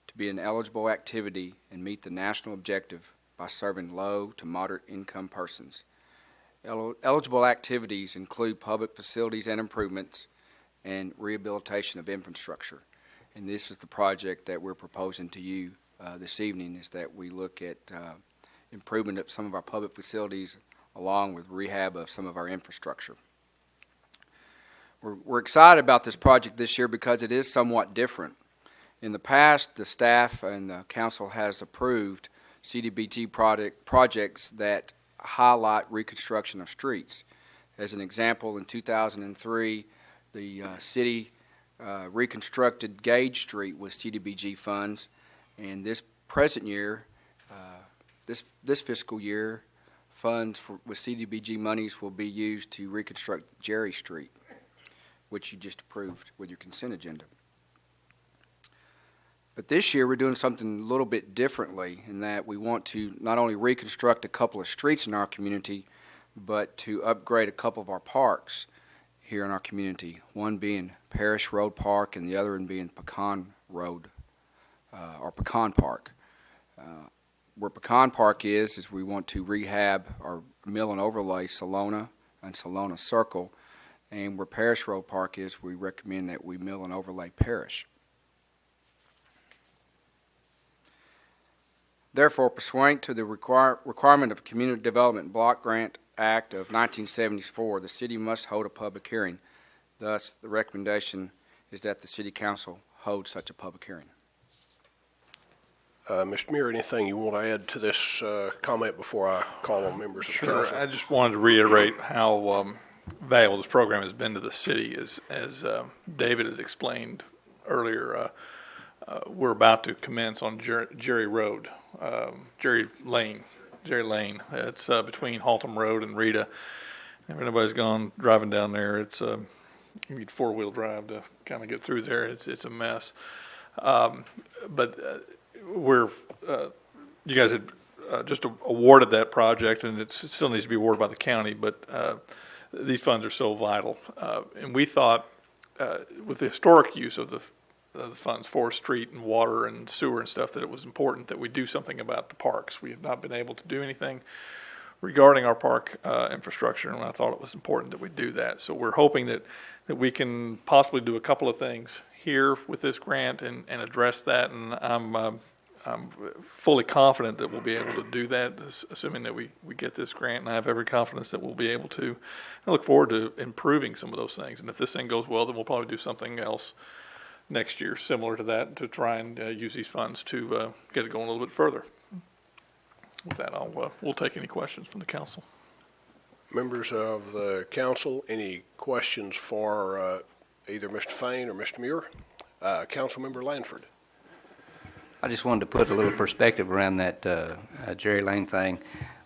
Speaker 13: to be an eligible activity and meet the national objective by serving low to moderate income persons. Eligible activities include public facilities and improvements and rehabilitation of infrastructure. And this is the project that we're proposing to you this evening, is that we look at improvement of some of our public facilities along with rehab of some of our infrastructure. We're excited about this project this year because it is somewhat different. In the past, the staff and the council has approved CDBG projects that highlight reconstruction of streets. As an example, in 2003, the city reconstructed Gage Street with CDBG funds, and this present year, this fiscal year, funds with CDBG monies will be used to reconstruct Jerry Street, which you just approved with your consent agenda. But this year we're doing something a little bit differently in that we want to not only reconstruct a couple of streets in our community, but to upgrade a couple of our parks here in our community, one being Parish Road Park and the other one being Pecan Road, or Pecan Park. Where Pecan Park is we want to rehab our mill and overlay Salona and Salona Circle, and where Parish Road Park is, we recommend that we mill and overlay Parish. Therefore, pursuant to the requirement of Community Development Block Grant Act of 1974, the city must hold a public hearing. Thus, the recommendation is that the City Council hold such a public hearing.
Speaker 1: Mr. Muir, anything you want to add to this comment before I call on members of the council?
Speaker 4: I just wanted to reiterate how valuable this program has been to the city. As David had explained earlier, we're about to commence on Jerry Road, Jerry Lane. It's between Haltom Road and Rita. If anybody's gone driving down there, it's you need four-wheel drive to kind of get through there. It's a mess. But you guys had just awarded that project, and it still needs to be awarded by the county, but these funds are so vital. And we thought with the historic use of the funds for street and water and sewer and stuff, that it was important that we do something about the parks. We have not been able to do anything regarding our park infrastructure, and I thought it was important that we do that. So we're hoping that we can possibly do a couple of things here with this grant and address that, and I'm fully confident that we'll be able to do that, assuming that we get this grant, and I have every confidence that we'll be able to. I look forward to improving some of those things, and if this thing goes well, then we'll probably do something else next year similar to that to try and use these funds to get it going a little bit further. With that, we'll take any questions from the council.
Speaker 1: Members of the council, any questions for either Mr. Fain or Mr. Muir? Councilmember Lanford.
Speaker 8: I just wanted to put a little perspective around that Jerry Lane thing.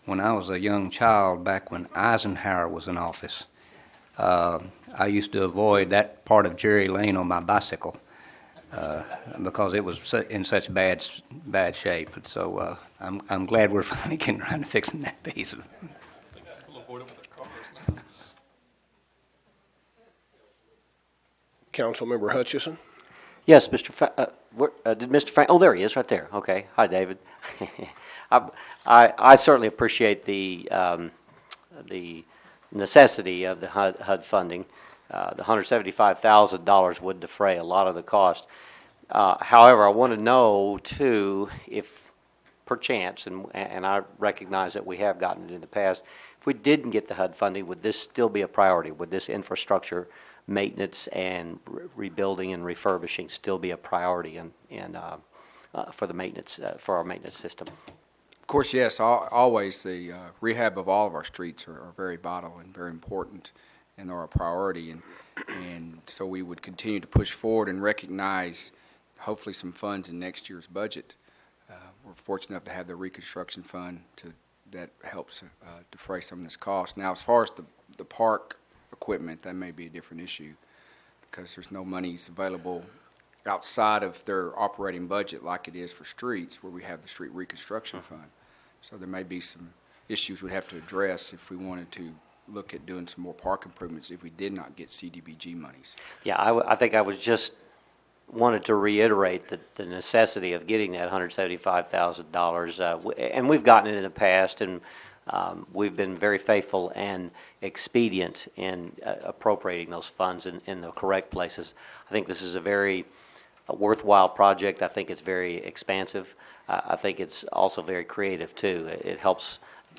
Speaker 8: When I was a young child, back when Eisenhower was in office, I used to avoid that part of Jerry Lane on my bicycle because it was in such bad shape. And so I'm glad we're finally getting around to fixing that piece of it.
Speaker 1: Councilmember Hutchison.
Speaker 12: Yes, Mr. Did Mr. Frank? Oh, there he is, right there. Okay. Hi, David. I certainly appreciate the necessity of the HUD funding. The $175,000 would defray a lot of the cost. However, I want to know too, if perchance, and I recognize that we have gotten it in the past, if we didn't get the HUD funding, would this still be a priority? Would this infrastructure maintenance and rebuilding and refurbishing still be a priority for the maintenance for our maintenance system?
Speaker 13: Of course, yes. Always the rehab of all of our streets are very vital and very important, and are a priority. And so we would continue to push forward and recognize, hopefully, some funds in next year's budget. We're fortunate enough to have the reconstruction fund that helps defray some of this cost. Now, as far as the park equipment, that may be a different issue because there's no monies available outside of their operating budget like it is for streets, where we have the street reconstruction fund. So there may be some issues we'd have to address if we wanted to look at doing some more park improvements if we did not get CDBG monies.
Speaker 12: Yeah, I think I was just wanted to reiterate the necessity of getting that $175,000, and we've gotten it in the past, and we've been very faithful and expedient in appropriating those funds in the correct places. I think this is a very worthwhile project. I think it's very expansive. I think it's also very creative too. It helps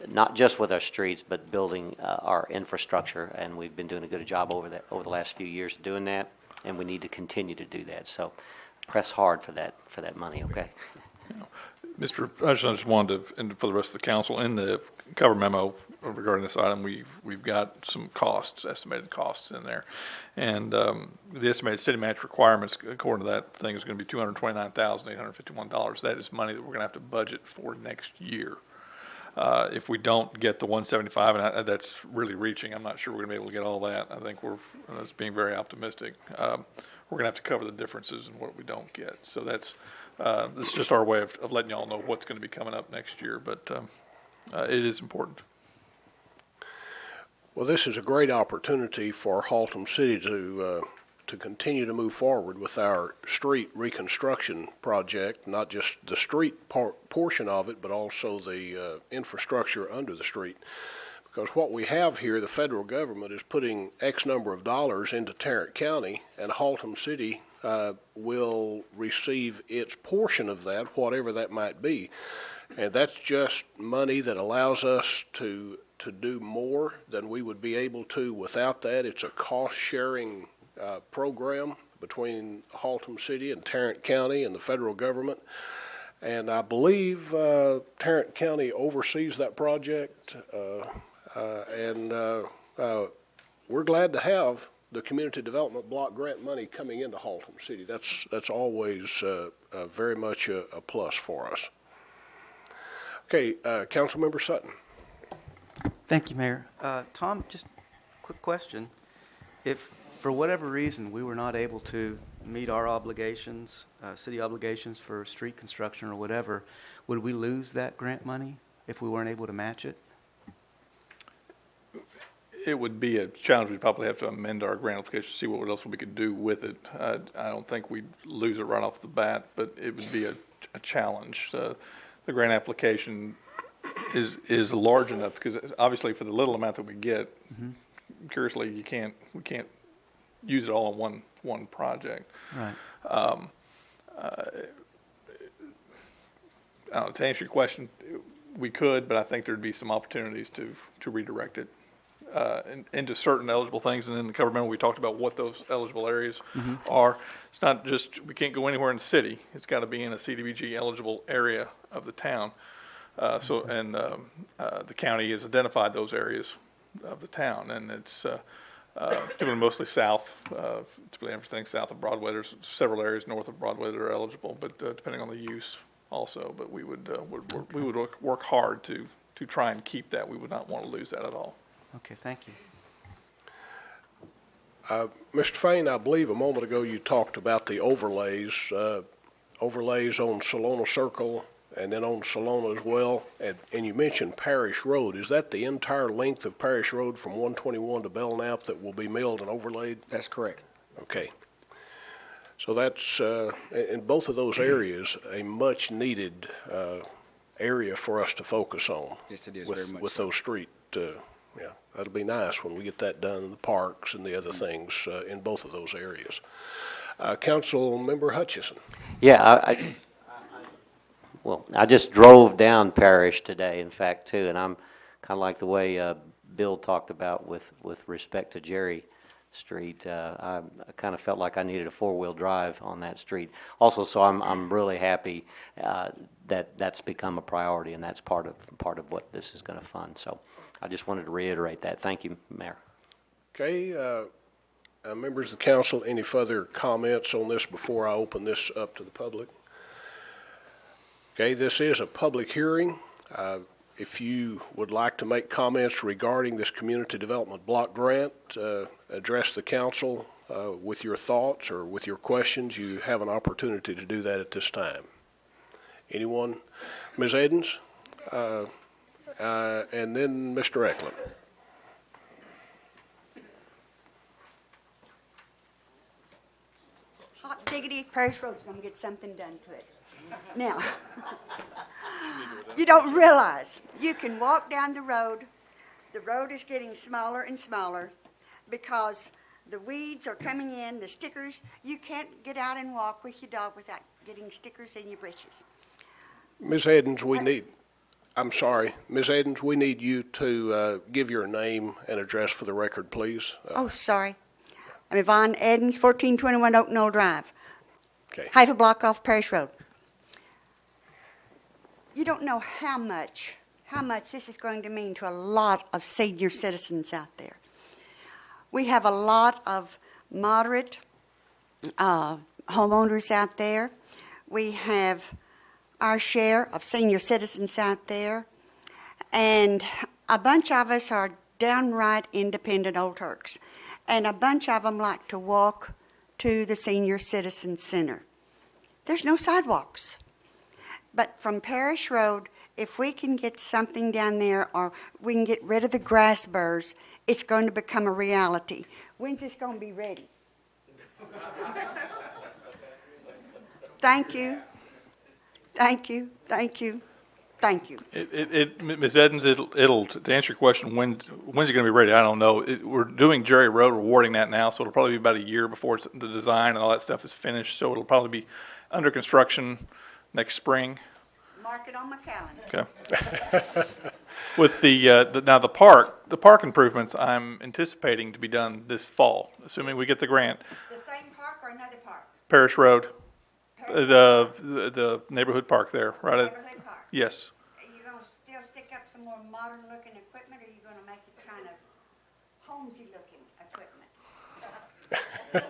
Speaker 12: not just with our streets, but building our infrastructure, and we've been doing a good job over the last few years doing that, and we need to continue to do that. So press hard for that money, okay?
Speaker 4: Mr. I just wanted to, and for the rest of the council, in the cover memo regarding this item, we've got some costs, estimated costs in there. And the estimated city match requirements, according to that thing, is going to be $229,851. That is money that we're going to have to budget for next year. If we don't get the 175, and that's really reaching, I'm not sure we're going to be able to get all that. I think that's being very optimistic. We're going to have to cover the differences in what we don't get. So that's just our way of letting y'all know what's going to be coming up next year, but it is important.
Speaker 1: Well, this is a great opportunity for Haltom City to continue to move forward with our street reconstruction project, not just the street portion of it, but also the infrastructure under the street. Because what we have here, the federal government is putting X number of dollars into Tarrant County, and Haltom City will receive its portion of that, whatever that might be. And that's just money that allows us to do more than we would be able to without that. It's a cost-sharing program between Haltom City and Tarrant County and the federal government. And I believe Tarrant County oversees that project. And we're glad to have the Community Development Block Grant money coming into Haltom City. That's always very much a plus for us. Okay, Councilmember Sutton.
Speaker 7: Thank you, Mayor. Tom, just a quick question. If, for whatever reason, we were not able to meet our obligations, city obligations for street construction or whatever, would we lose that grant money if we weren't able to match it?
Speaker 4: It would be a challenge. We'd probably have to amend our grant application to see what else we could do with it. I don't think we'd lose it right off the bat, but it would be a challenge. The grant application is large enough because obviously for the little amount that we get, curiously, we can't use it all in one project.
Speaker 7: Right.
Speaker 4: To answer your question, we could, but I think there'd be some opportunities to redirect it into certain eligible things. And in the cover memo, we talked about what those eligible areas are. It's not just, we can't go anywhere in the city. It's got to be in a CDBG eligible area of the town. The county has identified those areas of the town, and it's typically mostly south, typically everything south of Broadway. There's several areas north of Broadway that are eligible, but depending on the use also. But we would work hard to try and keep that. We would not want to lose that at all.
Speaker 7: Okay, thank you.
Speaker 1: Mr. Fain, I believe a moment ago you talked about the overlays on Solona Circle and then on Solona as well, and you mentioned Parish Road. Is that the entire length of Parish Road from 121 to Belknap that will be milled and overlaid?
Speaker 13: That's correct.
Speaker 1: Okay. So that's, in both of those areas, a much-needed area for us to focus on.
Speaker 13: Yes, it is, very much
Speaker 1: with
Speaker 13: so.
Speaker 1: those street, yeah, that'll be nice when we get that done in the parks and the other things in both of those areas. Councilmember Hutchison.
Speaker 12: Yeah, I just drove down Parish today, in fact, too, and I'm kind of like the way Bill talked about with respect to Jerry Street. I kind of felt like I needed a four-wheel drive on that street. Also, so I'm really happy that that's become a priority, and that's part of what this is going to fund. So I just wanted to reiterate that. Thank you, Mayor.
Speaker 1: Okay, members of the council, any further comments on this before I open this up to the public? Okay, this is a public hearing. If you would like to make comments regarding this community development block grant, address the council with your thoughts or with your questions, you have an opportunity to do that at this time. Anyone? Ms. Edens? And then Mr. Eklund.
Speaker 10: Hot diggity, Parish Road's going to get something done to it. Now, you don't realize you can walk down the road is getting smaller and smaller because The weeds are coming in, the stickers. You can't get out and walk with your dog without getting stickers in your britches.
Speaker 1: Ms. Edens, I'm sorry, Ms. Edens, we need you to give your name and address for the record, please.
Speaker 10: Oh, sorry. I'm Yvonne Edens, 1421 Oak Knoll Drive.
Speaker 1: Okay.
Speaker 10: Half a block off Parish Road. You don't know how much this is going to mean to a lot of senior citizens out there. We have a lot of moderate homeowners out there. We have our share of senior citizens out there. And a bunch of us are downright independent old Turks. And a bunch of them like to walk to the Senior Citizen Center. There's no sidewalks. But from Parish Road, if we can get something down there or we can get rid of the grass burrs, it's going to become a reality. When's this going to be ready? Thank you. Thank you. Thank you. Thank you.
Speaker 4: Ms. Edens, it'll, to answer your question, when's it going to be ready? I don't know. We're doing Jerry Road, we're awarding that now, so it'll probably be about a year before the design and all that stuff is finished. So it'll probably be under construction next spring.
Speaker 10: Mark it on my calendar.
Speaker 4: Okay. With now the park improvements, I'm anticipating to be done this fall, assuming we get the grant.
Speaker 10: The same park or another park?
Speaker 4: Parish Road, the neighborhood park there, right?
Speaker 10: Neighborhood park?
Speaker 4: Yes.
Speaker 10: Are you going to still stick up some more modern-looking equipment, or are you going to make it kind of homesy-looking equipment?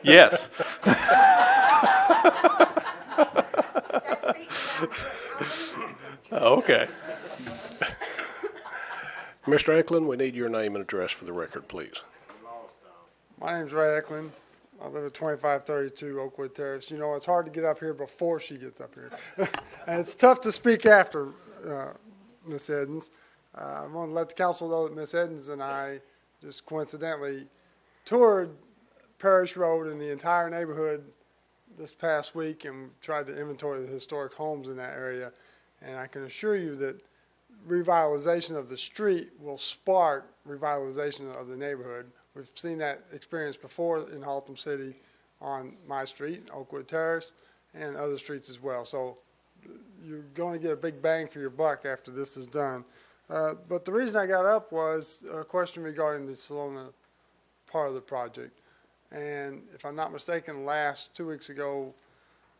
Speaker 4: Yes.
Speaker 10: That's beating down the
Speaker 4: Okay.
Speaker 1: Mr. Eklund, we need your name and address for the record, please.
Speaker 14: My name's Ray Eklund. I live at 2532 Oakwood Terrace. You know, it's hard to get up here before she gets up here. And it's tough to speak after Miss Edens. I want to let the council know that Miss Edens and I just coincidentally toured Parish Road and the entire neighborhood this past week and tried to inventory the historic homes in that area. And I can assure you that revitalization of the street will spark revitalization of the neighborhood. We've seen that experience before in Haltom City on my street, Oakwood Terrace, and other streets as well. So you're going to get a big bang for your buck after this is done. But the reason I got up was a question regarding the Salona part of the project. And if I'm not mistaken, last 2 weeks ago,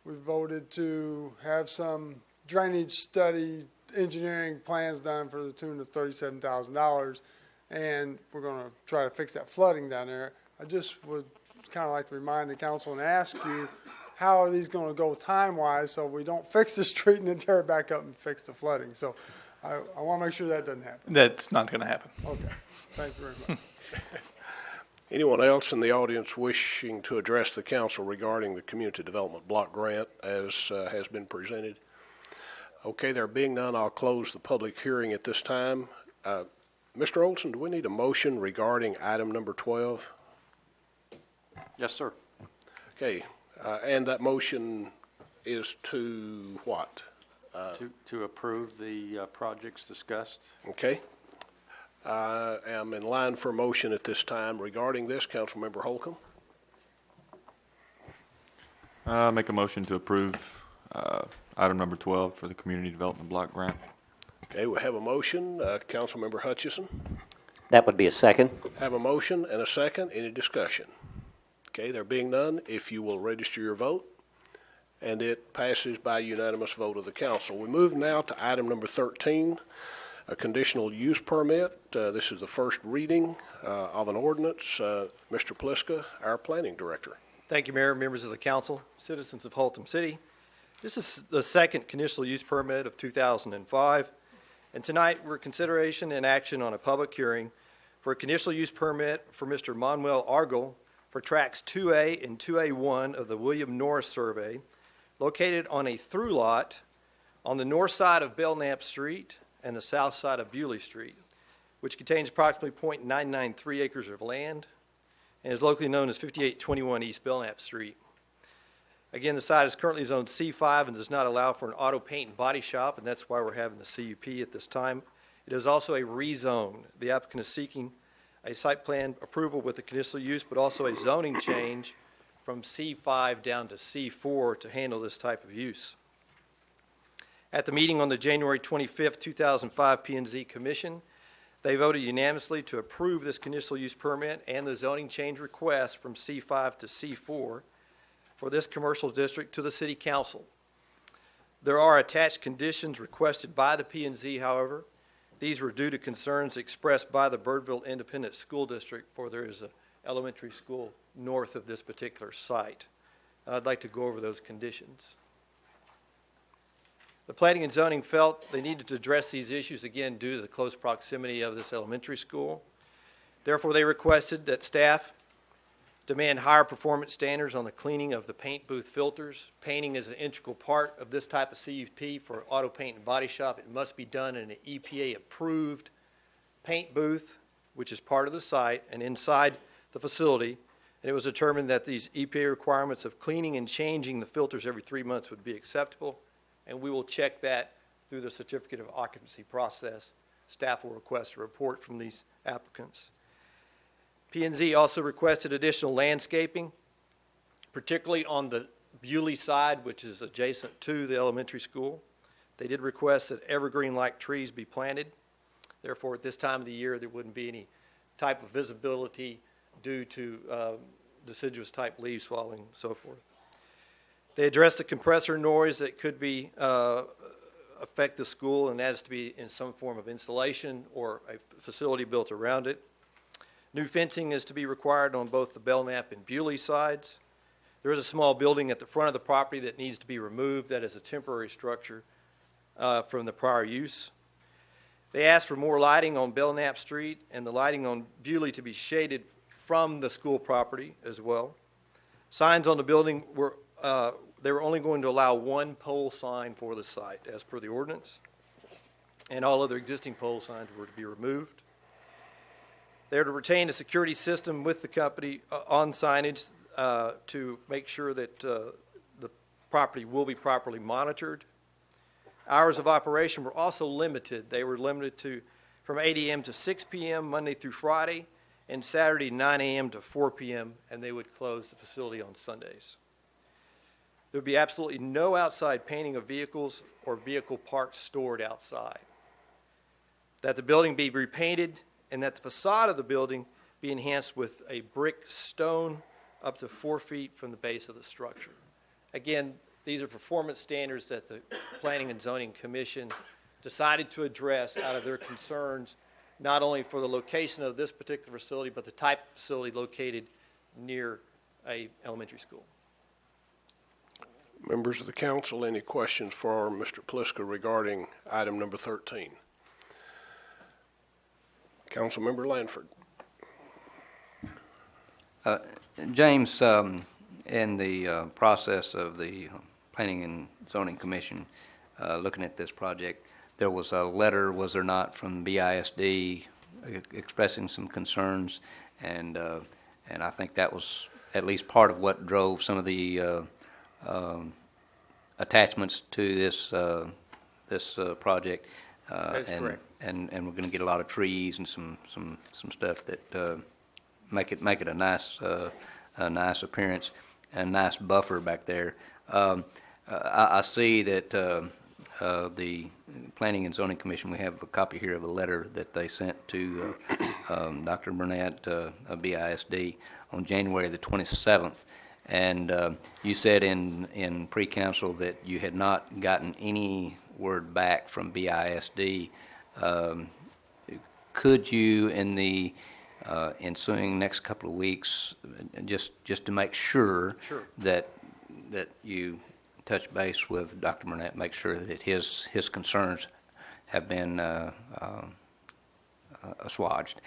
Speaker 14: we voted to have some drainage study engineering plans done for the tune of $37,000. And we're going to try to fix that flooding down there. I just would kind of like to remind the council and ask you, how are these going to go time-wise so we don't fix the street and then tear it back up and fix the flooding? So I want to make sure that doesn't happen.
Speaker 4: That's not going to happen.
Speaker 14: Okay. Thank you very much.
Speaker 1: Anyone else in the audience wishing to address the council regarding the Community Development Block Grant as has been presented? Okay, there being none, I'll close the public hearing at this time. Mr. Olson, do we need a motion regarding item number 12?
Speaker 12: Yes, sir.
Speaker 1: Okay, and that motion is to what?
Speaker 15: To approve the projects discussed.
Speaker 1: Okay. I am in line for a motion at this time regarding this. Councilmember Holcomb.
Speaker 6: Make a motion to approve item number 12 for the Community Development Block Grant.
Speaker 1: Okay, we have a motion. Councilmember Hutchison.
Speaker 12: That would be a second.
Speaker 1: Have a motion and a second. Any discussion? Okay, there being none, if you will register your vote, and it passes by unanimous vote of the council. We move now to item number 13, a conditional use permit. This is the first reading of an ordinance. Mr. Pliska, our planning director.
Speaker 16: Thank you, Mayor, members of the council, citizens of Haltom City. This is the second conditional use permit of 2005, and tonight we're consideration and action on a public hearing for a conditional use permit for Mr. Manuel Argel for tracks 2A and 2A1 of the William Norris survey, located on a through lot on the north side of Belknap Street and the south side of Bewley Street, which contains approximately 0.993 acres of land and is locally known as 5821 East Belknap Street. Again, the site is currently zoned C5 and does not allow for an auto paint and body shop, and that's why we're having the CUP at this time. It is also a rezone. The applicant is seeking a site plan approval with the conditional use, but also a zoning change from C5 down to C4 to handle this type of use. At the meeting on the January 25th, 2005 P&Z Commission, they voted unanimously to approve this conditional use permit and the zoning change request from C5 to C4 for this commercial district to the City Council. There are attached conditions requested by the P&Z, however. These were due to concerns expressed by the Birdville Independent School District, for there is an elementary school north of this particular site. I'd like to go over those conditions. The planning and zoning felt they needed to address these issues again due to the close proximity of this elementary school. Therefore, they requested that staff demand higher performance standards on the cleaning of the paint booth filters. Painting is an integral part of this type of CUP for auto paint and body shop. It must be done in an EPA-approved paint booth, which is part of the site and inside the facility. And it was determined that these EPA requirements of cleaning and changing the filters every 3 months would be acceptable. And we will check that through the certificate of occupancy process. Staff will request a report from these applicants. P&Z also requested additional landscaping, particularly on the Bewley side, which is adjacent to the elementary school. They did request that evergreen-like trees be planted. Therefore, at this time of the year, there wouldn't be any type of visibility due to deciduous type leaves falling and so forth. They addressed the compressor noise that could be affect the school, and that is to be in some form of insulation or a facility built around it. New fencing is to be required on both the Belknap and Bewley sides. There is a small building at the front of the property that needs to be removed. That is a temporary structure from the prior use. They asked for more lighting on Belknap Street and the lighting on Bewley to be shaded from the school property as well. Signs on the building were they were only going to allow one pole sign for the site as per the ordinance, and all other existing pole signs were to be removed. They're to retain a security system with the company on signage to make sure that the property will be properly monitored. Hours of operation were also limited. They were limited to from 8 a.m. to 6 p.m. Monday through Friday, and Saturday 9 a.m. to 4 p.m., and they would close the facility on Sundays. There would be absolutely no outside painting of vehicles or vehicle parts stored outside. That the building be repainted and that the facade of the building be enhanced with a brick stone up to 4 feet from the base of the structure. Again, these are performance standards that the Planning and Zoning Commission decided to address out of their concerns, not only for the location of this particular facility, but the type of facility located near a elementary school.
Speaker 1: Members of the council, any questions for Mr. Pliska regarding item number 13? Councilmember Lanford.
Speaker 8: James, in the process of the Planning and Zoning Commission looking at this project, there was a letter, was there not, from BISD expressing some concerns, and I think that was at least part of what drove some of the attachments to this project.
Speaker 16: That is correct.
Speaker 8: And we're going to get a lot of trees and some stuff that make it a nice appearance and nice buffer back there. I see that the Planning and Zoning Commission, we have a copy here of a letter that they sent to Dr. Burnett of BISD on January the 27th. And you said in pre-council that you had not gotten any word back from BISD. Could you, in the ensuing next couple of weeks, just to make sure, that you touch base with Dr. Burnett, make sure that his concerns have been assuaged?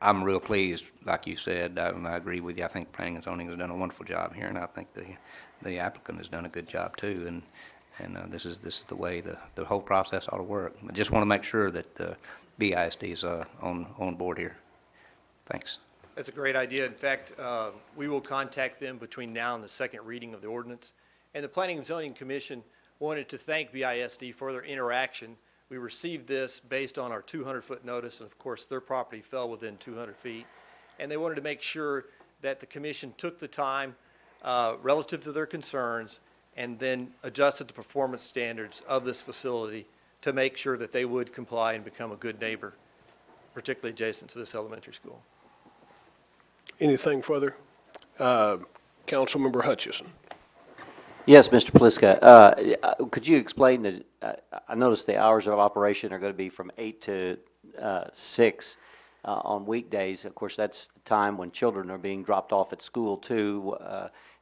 Speaker 8: I'm real pleased, like you said. I agree with you. I think Planning and Zoning has done a wonderful job here, and I think the applicant has done a good job too. And this is the way the whole process ought to work. I just want to make sure that BISD is on board here. Thanks.
Speaker 16: That's a great idea. In fact, we will contact them between now and the second reading of the ordinance. And the Planning and Zoning Commission wanted to thank BISD for their interaction We received this based on our 200-foot notice, and of course, their property fell within 200 feet. And they wanted to make sure that the commission took the time relative to their concerns and then adjusted the performance standards of this facility to make sure that they would comply and become a good neighbor, particularly adjacent to this elementary school.
Speaker 1: Anything further? Councilmember Hutchison.
Speaker 12: Yes, Mr. Pliska. Could you explain that? I noticed the hours of operation are going to be from 8 to 6 on weekdays. Of course, that's the time when children are being dropped off at school too.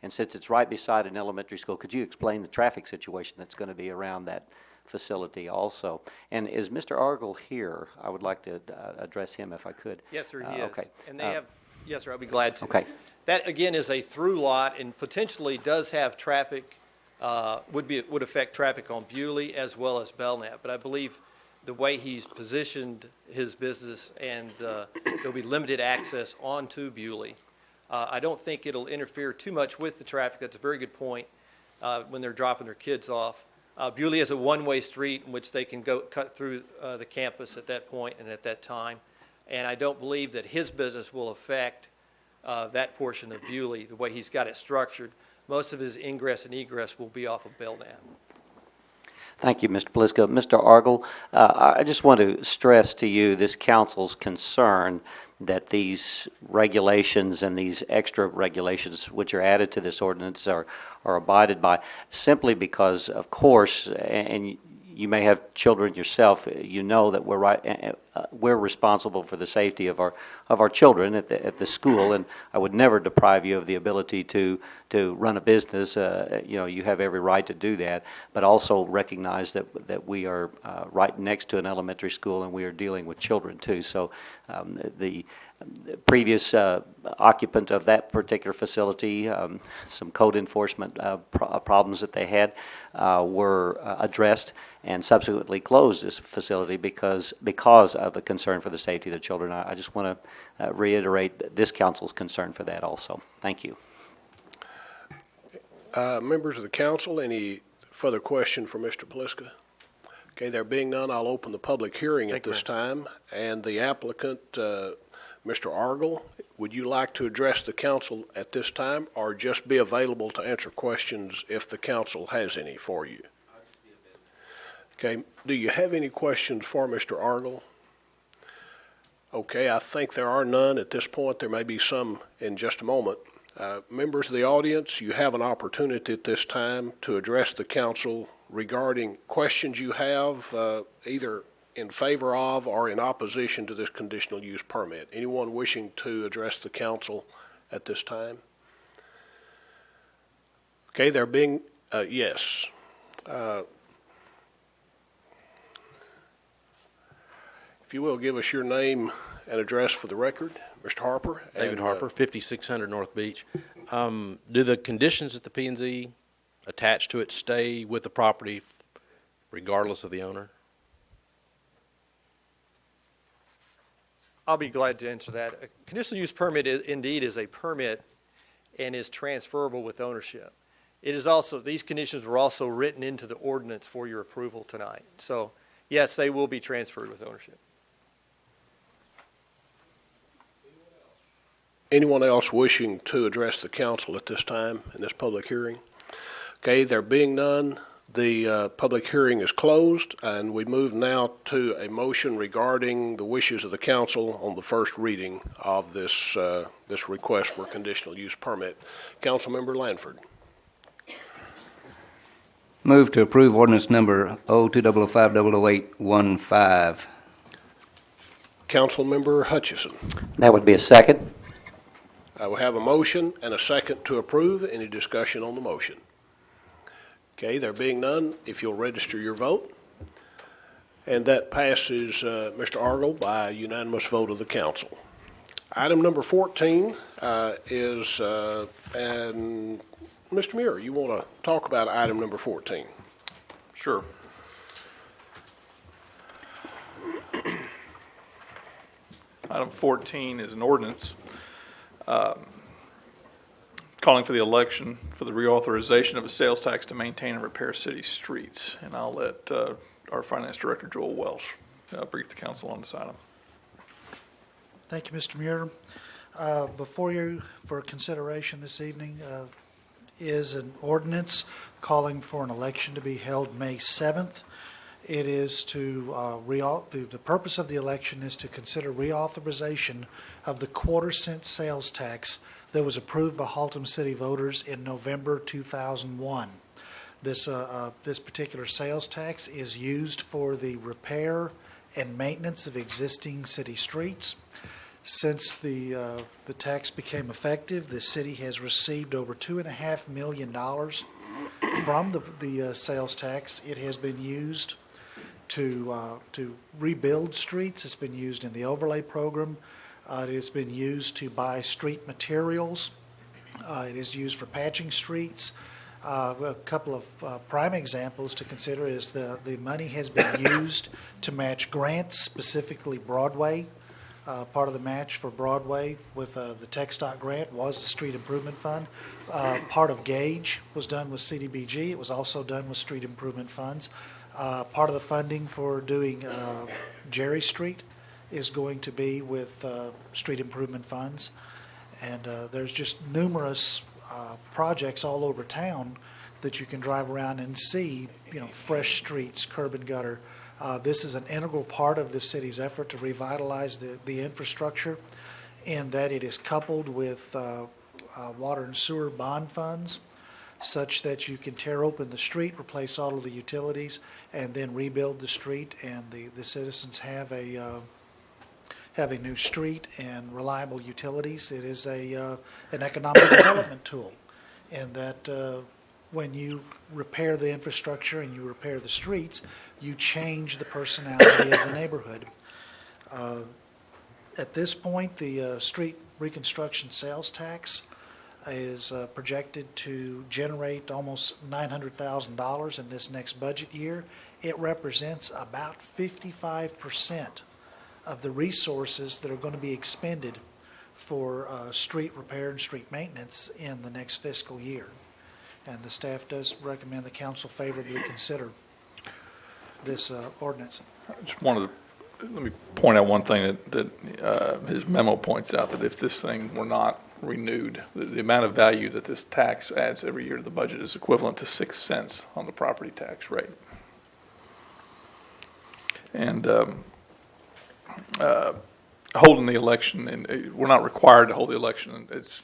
Speaker 12: And since it's right beside an elementary school, could you explain the traffic situation that's going to be around that facility also? And is Mr. Argel here? I would like to address him if I could.
Speaker 16: Yes, sir, he is.
Speaker 12: Okay.
Speaker 16: And they have, yes, sir, I'll be glad to.
Speaker 12: Okay.
Speaker 16: That, again, is a through lot and potentially does have traffic, would affect traffic on Bewley as well as Belknap. But I believe the way he's positioned his business and there'll be limited access onto Bewley. I don't think it'll interfere too much with the traffic. That's a very good point when they're dropping their kids off. Bewley is a one-way street in which they can go cut through the campus at that point and at that time. And I don't believe that his business will affect that portion of Bewley, the way he's got it structured. Most of his ingress and egress will be off of Belknap.
Speaker 12: Thank you, Mr. Pliska. Mr. Argel, I just want to stress to you this council's concern that these regulations and these extra regulations which are added to this ordinance are abided by, simply because, of course, and you may have children yourself, you know that we're responsible for the safety of our children at the school, and I would never deprive you of the ability to run a business. You have every right to do that, but also recognize that we are right next to an elementary school and we are dealing with children too. So the previous occupant of that particular facility, some code enforcement problems that they had were addressed and subsequently closed this facility because of the concern for the safety of the children. I just want to reiterate this council's concern for that also. Thank you.
Speaker 1: Members of the council, any further question for Mr. Pliska? Okay, there being none, I'll open the public hearing at this time. And the applicant, Mr. Argel, would you like to address the council at this time or just be available to answer questions if the council has any for you? Okay, do you have any questions for Mr. Argel? Okay, I think there are none at this point. There may be some in just a moment. Members of the audience, you have an opportunity at this time to address the council regarding questions you have, either in favor of or in opposition to this conditional use permit. Anyone wishing to address the council at this time? Okay, there being, yes. If you will, give us your name and address for the record, Mr. Harper.
Speaker 17: David Harper, 5600 North Beach. Do the conditions at the P&Z attached to it stay with the property regardless of the owner?
Speaker 16: I'll be glad to answer that. A conditional use permit indeed is a permit and is transferable with ownership. It is also, these conditions were also written into the ordinance for your approval tonight. So yes, they will be transferred with ownership.
Speaker 1: Anyone else wishing to address the council at this time in this public hearing? Okay, there being none, the public hearing is closed, and we move now to a motion regarding the wishes of the council on the first reading of this this request for conditional use permit. Councilmember Lanford.
Speaker 8: Move to approve ordinance number 0205-00815.
Speaker 1: Councilmember Hutchison.
Speaker 12: That would be a second.
Speaker 1: I will have a motion and a second to approve. Any discussion on the motion? Okay, there being none, if you'll register your vote. And that passes, Mr. Argel, by a unanimous vote of the council. Item number 14 is, and Mr. Muir, you want to talk about item number 14?
Speaker 4: Sure. Item 14 is an ordinance calling for the election for the reauthorization of a sales tax to maintain and repair city streets. And I'll let our Finance Director, Joel Welsh, brief the council on this item.
Speaker 5: Thank you, Mr. Muir. Before you for consideration this evening is an ordinance calling for an election to be held May 7th. It is to, the purpose of the election is to consider reauthorization of the quarter-cent sales tax that was approved by Haltom City voters in November 2001. This particular sales tax is used for the repair and maintenance of existing city streets. Since the tax became effective, the city has received over $2.5 million from the sales tax. It has been used to rebuild streets. It's been used in the overlay program. It has been used to buy street materials. It is used for patching streets. A couple of prime examples to consider is the money has been used to match grants, specifically Broadway. Part of the match for Broadway with the TechStop grant was the Street Improvement Fund. Part of Gauge was done with CDBG. It was also done with Street Improvement Funds. Part of the funding for doing Jerry Street is going to be with Street Improvement Funds. And there's just numerous projects all over town that you can drive around and see, fresh streets, curb and gutter. This is an integral part of the city's effort to revitalize the infrastructure, in that it is coupled with water and sewer bond funds, such that you can tear open the street, replace all of the utilities, and then rebuild the street, and the citizens have a new street and reliable utilities. It is an economic development tool, in that when you repair the infrastructure and you repair the streets, you change the personality of the neighborhood. At this point, the street reconstruction sales tax is projected to generate almost $900,000 in this next budget year. It represents about 55% of the resources that are going to be expended for street repair and street maintenance in the next fiscal year. And the staff does recommend the council favorably consider this ordinance.
Speaker 4: I just wanted to, let me point out one thing that his memo points out, that if this thing were not renewed, the amount of value that this tax adds every year to the budget is equivalent to 6 cents on the property tax rate. And holding the election, and we're not required to hold the election. It's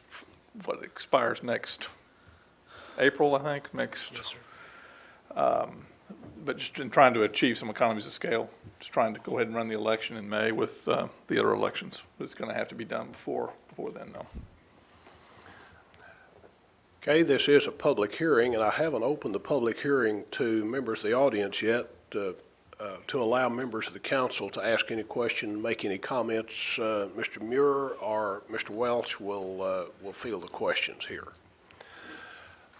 Speaker 4: what expires next April, I think. Next.
Speaker 5: Yes, sir.
Speaker 4: But just in trying to achieve some economies of scale, just trying to go ahead and run the election in May with the other elections. But it's going to have to be done before then, though.
Speaker 1: Okay, this is a public hearing, and I haven't opened the public hearing to members of the audience yet to allow members of the council to ask any question, make any comments. Mr. Muir or Mr. Welch will field the questions here.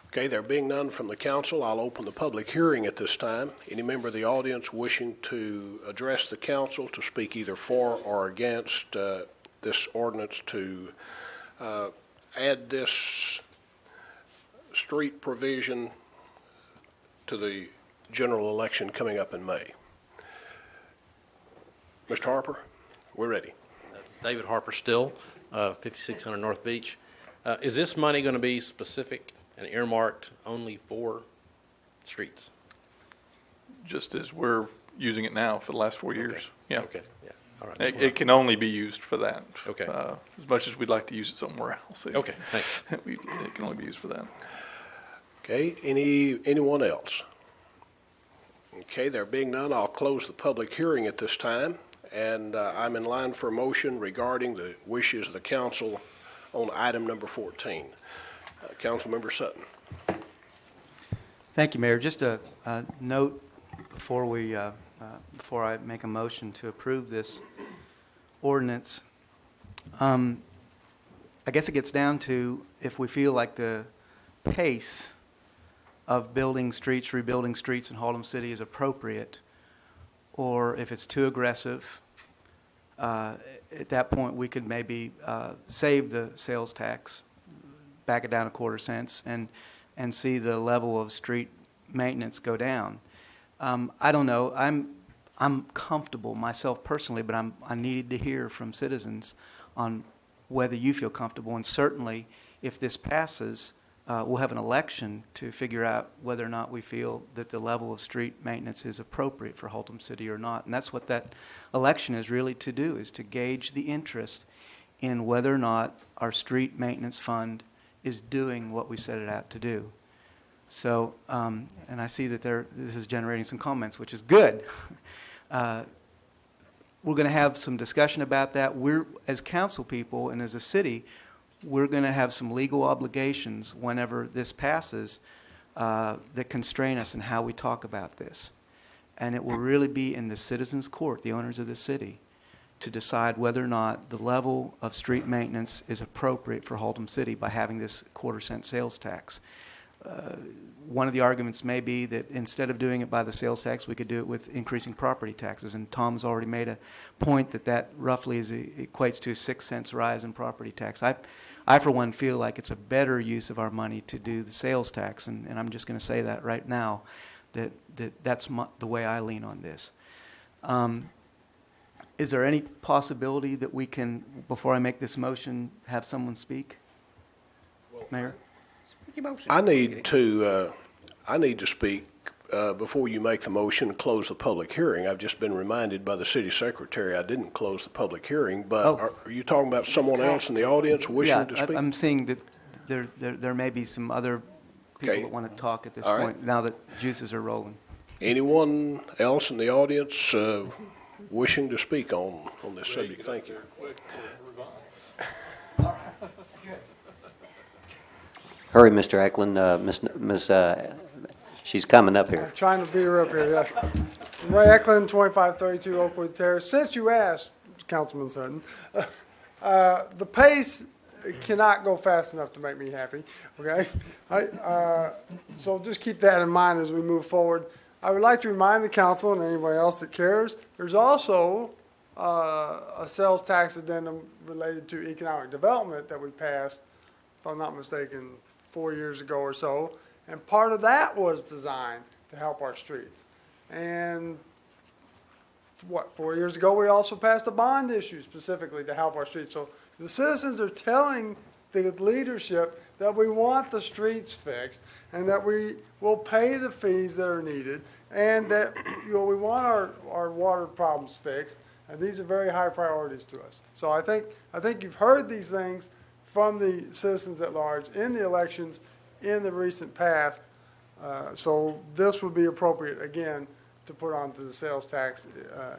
Speaker 1: Okay, there being none from the council, I'll open the public hearing at this time. Any member of the audience wishing to address the council to speak either for or against this ordinance to add this street provision to the general election coming up in May? Mr. Harper, we're ready.
Speaker 17: David Harper Still, 5600 North Beach. Is this money going to be specific and earmarked only for streets?
Speaker 4: Just as we're using it now for the last 4 years.
Speaker 17: Okay.
Speaker 4: Yeah.
Speaker 17: Okay, yeah, all right.
Speaker 4: It can only be used for that.
Speaker 17: Okay.
Speaker 4: As much as we'd like to use it somewhere else.
Speaker 17: Okay, thanks.
Speaker 4: It can only be used for that.
Speaker 1: Okay, anyone else? Okay, there being none, I'll close the public hearing at this time, and I'm in line for a motion regarding the wishes of the council on item number 14. Councilmember Sutton.
Speaker 7: Thank you, Mayor. Just a note before I make a motion to approve this ordinance. I guess it gets down to if we feel like the pace of building streets, rebuilding streets in Haltom City is appropriate, or if it's too aggressive. At that point, we could maybe save the sales tax, back it down 1/4 cents, and see the level of street maintenance go down. I don't know. I'm comfortable myself personally, but I needed to hear from citizens on whether you feel comfortable. And certainly, if this passes, we'll have an election to figure out whether or not we feel that the level of street maintenance is appropriate for Haltom City or not. And that's what that election is really to do, is to gauge the interest in whether or not our street maintenance fund is doing what we set it out to do. So, and I see that this is generating some comments, which is good. We're going to have some discussion about that. We're, as council people and as a city, we're going to have some legal obligations whenever this passes that constrain us in how we talk about this. And it will really be in the citizens' court, the owners of the city, to decide whether or not the level of street maintenance is appropriate for Haltom City by having this quarter-cent sales tax. One of the arguments may be that instead of doing it by the sales tax, we could do it with increasing property taxes. And Tom's already made a point that roughly equates to a 6 cents rise in property tax. I, for one, feel like it's a better use of our money to do the sales tax. And I'm just going to say that right now, that's the way I lean on this. Is there any possibility that we can, before I make this motion, have someone speak? Mayor?
Speaker 1: I need to speak before you make the motion to close the public hearing. I've just been reminded by the city secretary I didn't close the public hearing, but are you talking about someone else in the audience wishing to speak?
Speaker 7: Yeah, I'm seeing that there may be some other people that want to talk at this point, now that juices are rolling.
Speaker 1: Anyone else in the audience wishing to speak on this subject? Thank you.
Speaker 12: Hurry, Mr. Eklund. She's coming up here.
Speaker 14: I'm trying to beat her up here, yes. Ray Eklund, 2532 Oakwood Terrace. Since you asked, Councilman Sutton, the pace cannot go fast enough to make me happy, okay? So just keep that in mind as we move forward. I would like to remind the council and anybody else that cares, there's also a sales tax addendum related to economic development that we passed, if I'm not mistaken, 4 years ago or so. And part of that was designed to help our streets. And 4 years ago, we also passed a bond issue specifically to help our streets. So the citizens are telling the leadership that we want the streets fixed and that we will pay the fees that are needed and that we want our water problems fixed. And these are very high priorities to us. So I think you've heard these things from the citizens at large in the elections in the recent past. So this would be appropriate, again, to put onto the sales tax,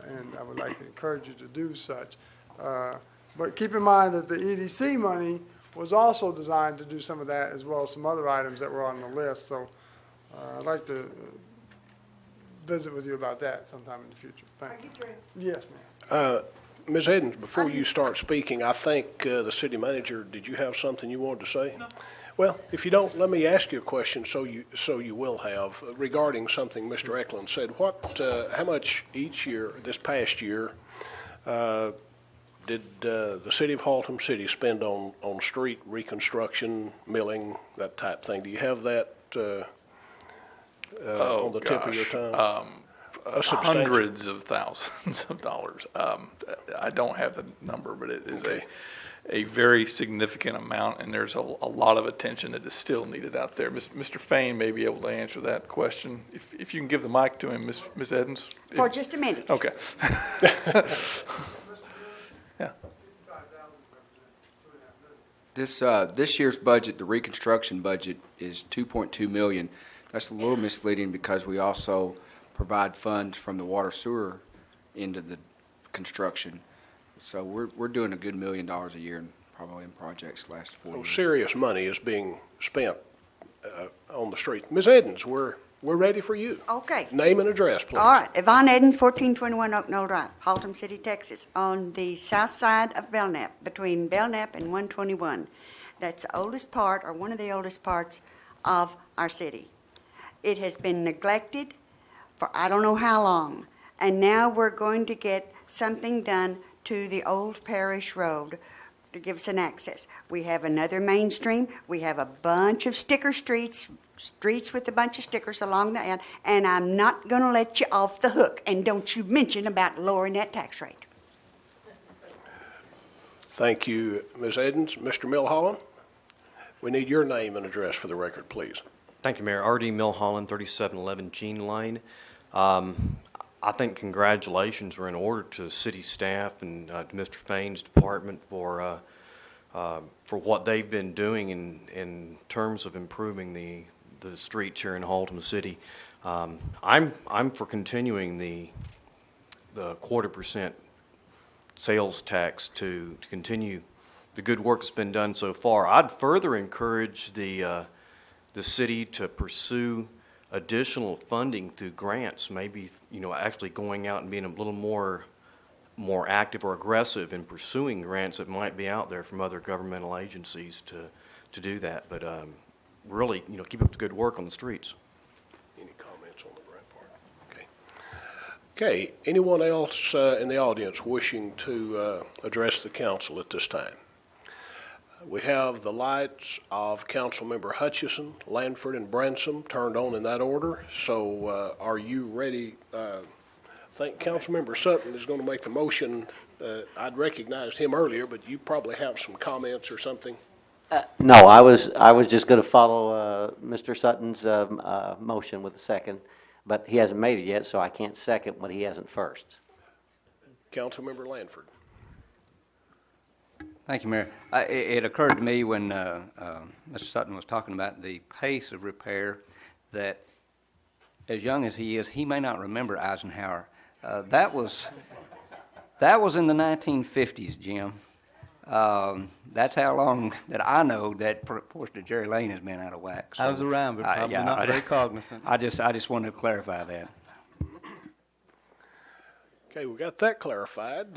Speaker 14: and I would like to encourage you to do such. But keep in mind that the EDC money was also designed to do some of that as well as some other items that were on the list. So I'd like to visit with you about that sometime in the future. Thank you. Yes, ma'am.
Speaker 1: Ms. Edens, before you start speaking, I think the city manager, did you have something you wanted to say? No. Well, if you don't, let me ask you a question so you will have regarding something Mr. Eklund said. How much each year, this past year, did the city of Haltom City spend on street reconstruction, milling, that type thing? Do you have that on the tip of your tongue?
Speaker 4: Hundreds of thousands of dollars. I don't have the number, but it is a very significant amount, and there's a lot of attention that is still needed out there. Mr. Fain may be able to answer that question. If you can give the mic to him, Ms. Edens.
Speaker 10: For just a minute.
Speaker 4: Okay. Yeah.
Speaker 13: This year's budget, the reconstruction budget, is $2.2 million. That's a little misleading because we also provide funds from the water sewer into the construction. So we're doing a good $1 million a year probably in projects last 4 years.
Speaker 1: Serious money is being spent on the street. Ms. Edens, we're ready for you.
Speaker 10: Okay.
Speaker 1: Name and address, please.
Speaker 10: All right. Yvonne Edens, 1421 Oak Knoll Drive, Haltom City, Texas, on the south side of Belknap, between Belknap and 121. That's the oldest part, or one of the oldest parts, of our city. It has been neglected for I don't know how long, and now we're going to get something done to the old parish road to give us an access. We have another mainstream. We have a bunch of sticker streets with a bunch of stickers along the end, and I'm not going to let you off the hook. And don't you mention about lowering that tax rate.
Speaker 1: Thank you, Ms. Edens. Mr. Milholland, we need your name and address for the record, please.
Speaker 18: Thank you, Mayor. R.D. Milholland, 3711 Jean Lane. I think congratulations are in order to city staff and to Mr. Fain's department for what they've been doing in terms of improving the streets here in Haltom City. I'm for continuing the 0.25% sales tax to continue the good work that's been done so far. I'd further encourage the city to pursue additional funding through grants, maybe, actually going out and being a little more active or aggressive in pursuing grants that might be out there from other governmental agencies to do that. But really, keep up the good work on the streets.
Speaker 1: Any comments on the grant part? Okay. Anyone else in the audience wishing to address the council at this time? We have the lights of Councilmember Hutchison, Lanford, and Bransom turned on in that order. So are you ready? I think Councilmember Sutton is going to make the motion. I'd recognized him earlier, but you probably have some comments or something.
Speaker 12: No, I was just going to follow Mr. Sutton's motion with a second, but he hasn't made it yet, so I can't second what he hasn't first.
Speaker 1: Councilmember Lanford.
Speaker 8: Thank you, Mayor. It occurred to me when Mr. Sutton was talking about the pace of repair that, as young as he is, he may not remember Eisenhower. That was in the 1950s, Jim. That's how long that I know that portion of Jerry Lane has been out of whack. So,
Speaker 7: I was around, but probably not very cognizant.
Speaker 8: I just wanted to clarify that.
Speaker 1: Okay, we got that clarified.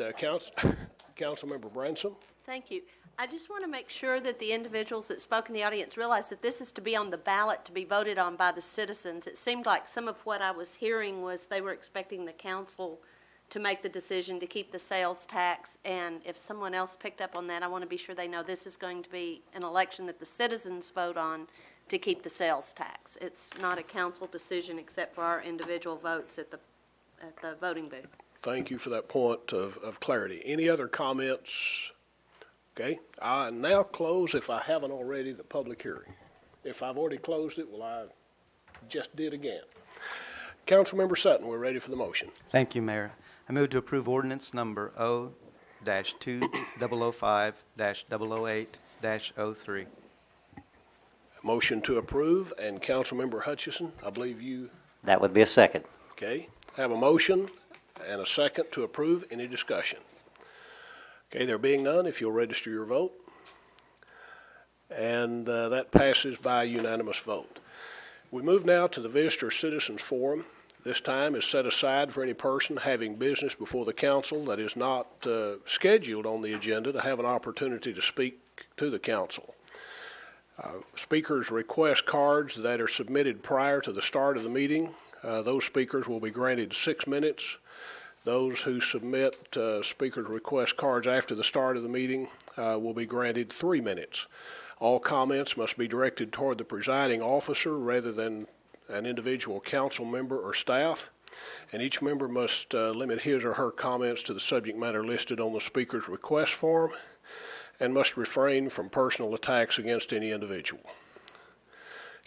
Speaker 1: Councilmember Bransom.
Speaker 2: Thank you. I just want to make sure that the individuals that spoke in the audience realize that this is to be on the ballot to be voted on by the citizens. It seemed like some of what I was hearing was they were expecting the council to make the decision to keep the sales tax, and if someone else picked up on that, I want to be sure they know this is going to be an election that the citizens vote on to keep the sales tax. It's not a council decision except for our individual votes at the voting booth.
Speaker 1: Thank you for that point of clarity. Any other comments? Okay, I now close, if I haven't already, the public hearing. If I've already closed it, well, I just did again. Councilmember Sutton, we're ready for the motion.
Speaker 7: Thank you, Mayor. I move to approve ordinance number O-2005-008-03.
Speaker 1: Motion to approve, and Councilmember Hutchison, I believe you.
Speaker 12: That would be a second.
Speaker 1: Okay, have a motion and a second to approve. Any discussion? Okay, there being none, if you'll register your vote. And that passes by unanimous vote. We move now to the Visitor Citizens Forum. This time is set aside for any person having business before the council that is not scheduled on the agenda to have an opportunity to speak to the council. Speakers request cards that are submitted prior to the start of the meeting. Those speakers will be granted 6 minutes. Those who submit speakers request cards after the start of the meeting will be granted 3 minutes. All comments must be directed toward the presiding officer rather than an individual council member or staff, and each member must limit his or her comments to the subject matter listed on the speaker's request form and must refrain from personal attacks against any individual.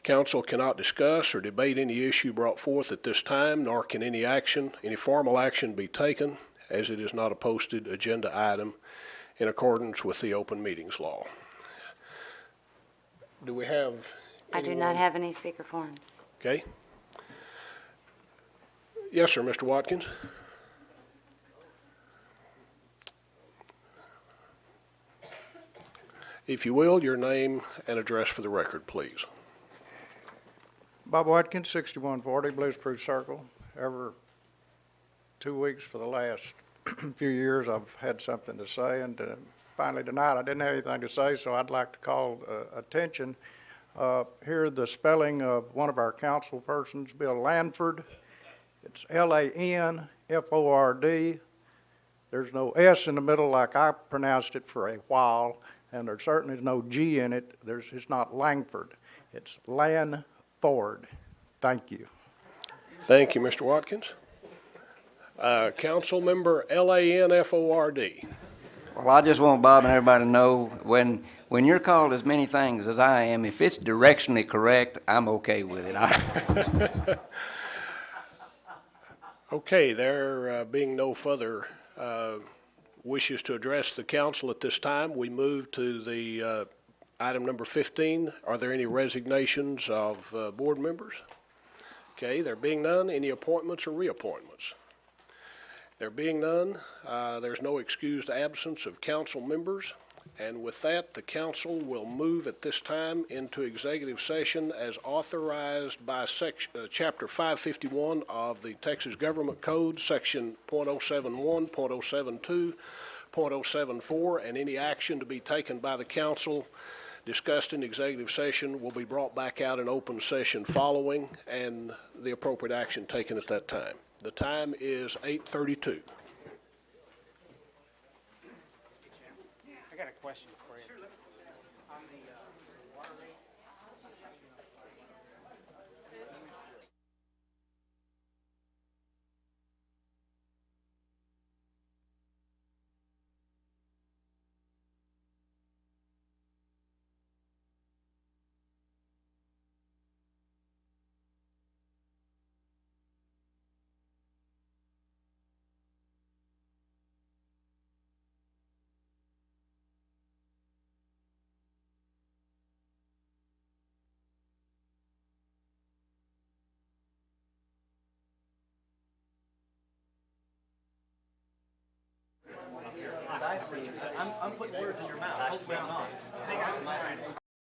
Speaker 1: Council cannot discuss or debate any issue brought forth at this time, nor can any formal action be taken, as it is not a posted agenda item in accordance with the open meetings law. Do we have
Speaker 19: I do not have any speaker forms.
Speaker 1: Okay. Yes, sir, Mr. Watkins. If you will, your name and address for the record, please.
Speaker 20: Bob Watkins, 6140 Blues Spruce Circle. Every 2 weeks for the last few years, I've had something to say, and finally tonight I didn't have anything to say, so I'd like to call attention. Here, the spelling of one of our council persons, Bill Lanford. It's Lanford. There's no S in the middle like I pronounced it for a while, and there certainly is no G in it. It's not Langford. It's Lanford. Thank you.
Speaker 1: Thank you, Mr. Watkins. Council member Lanford.
Speaker 8: Well, I just want Bob and everybody to know, when you're called as many things as I am, if it's directionally correct, I'm okay with it.
Speaker 1: Okay, there being no further wishes to address the council at this time, we move to the item number 15. Are there any resignations of board members? Okay, there being none, any appointments or reappointments? There being none, there's no excused absence of council members. And with that, the council will move at this time into executive session as authorized by Chapter 551 of the Texas Government Code, Section .071, .072, .074, and any action to be taken by the council discussed in executive session will be brought back out in open session following, and the appropriate action taken at that time. The time is 8:32.
Speaker 21: I got a question for you.
Speaker 16: I'm putting words in your mouth. Hopefully I'm not.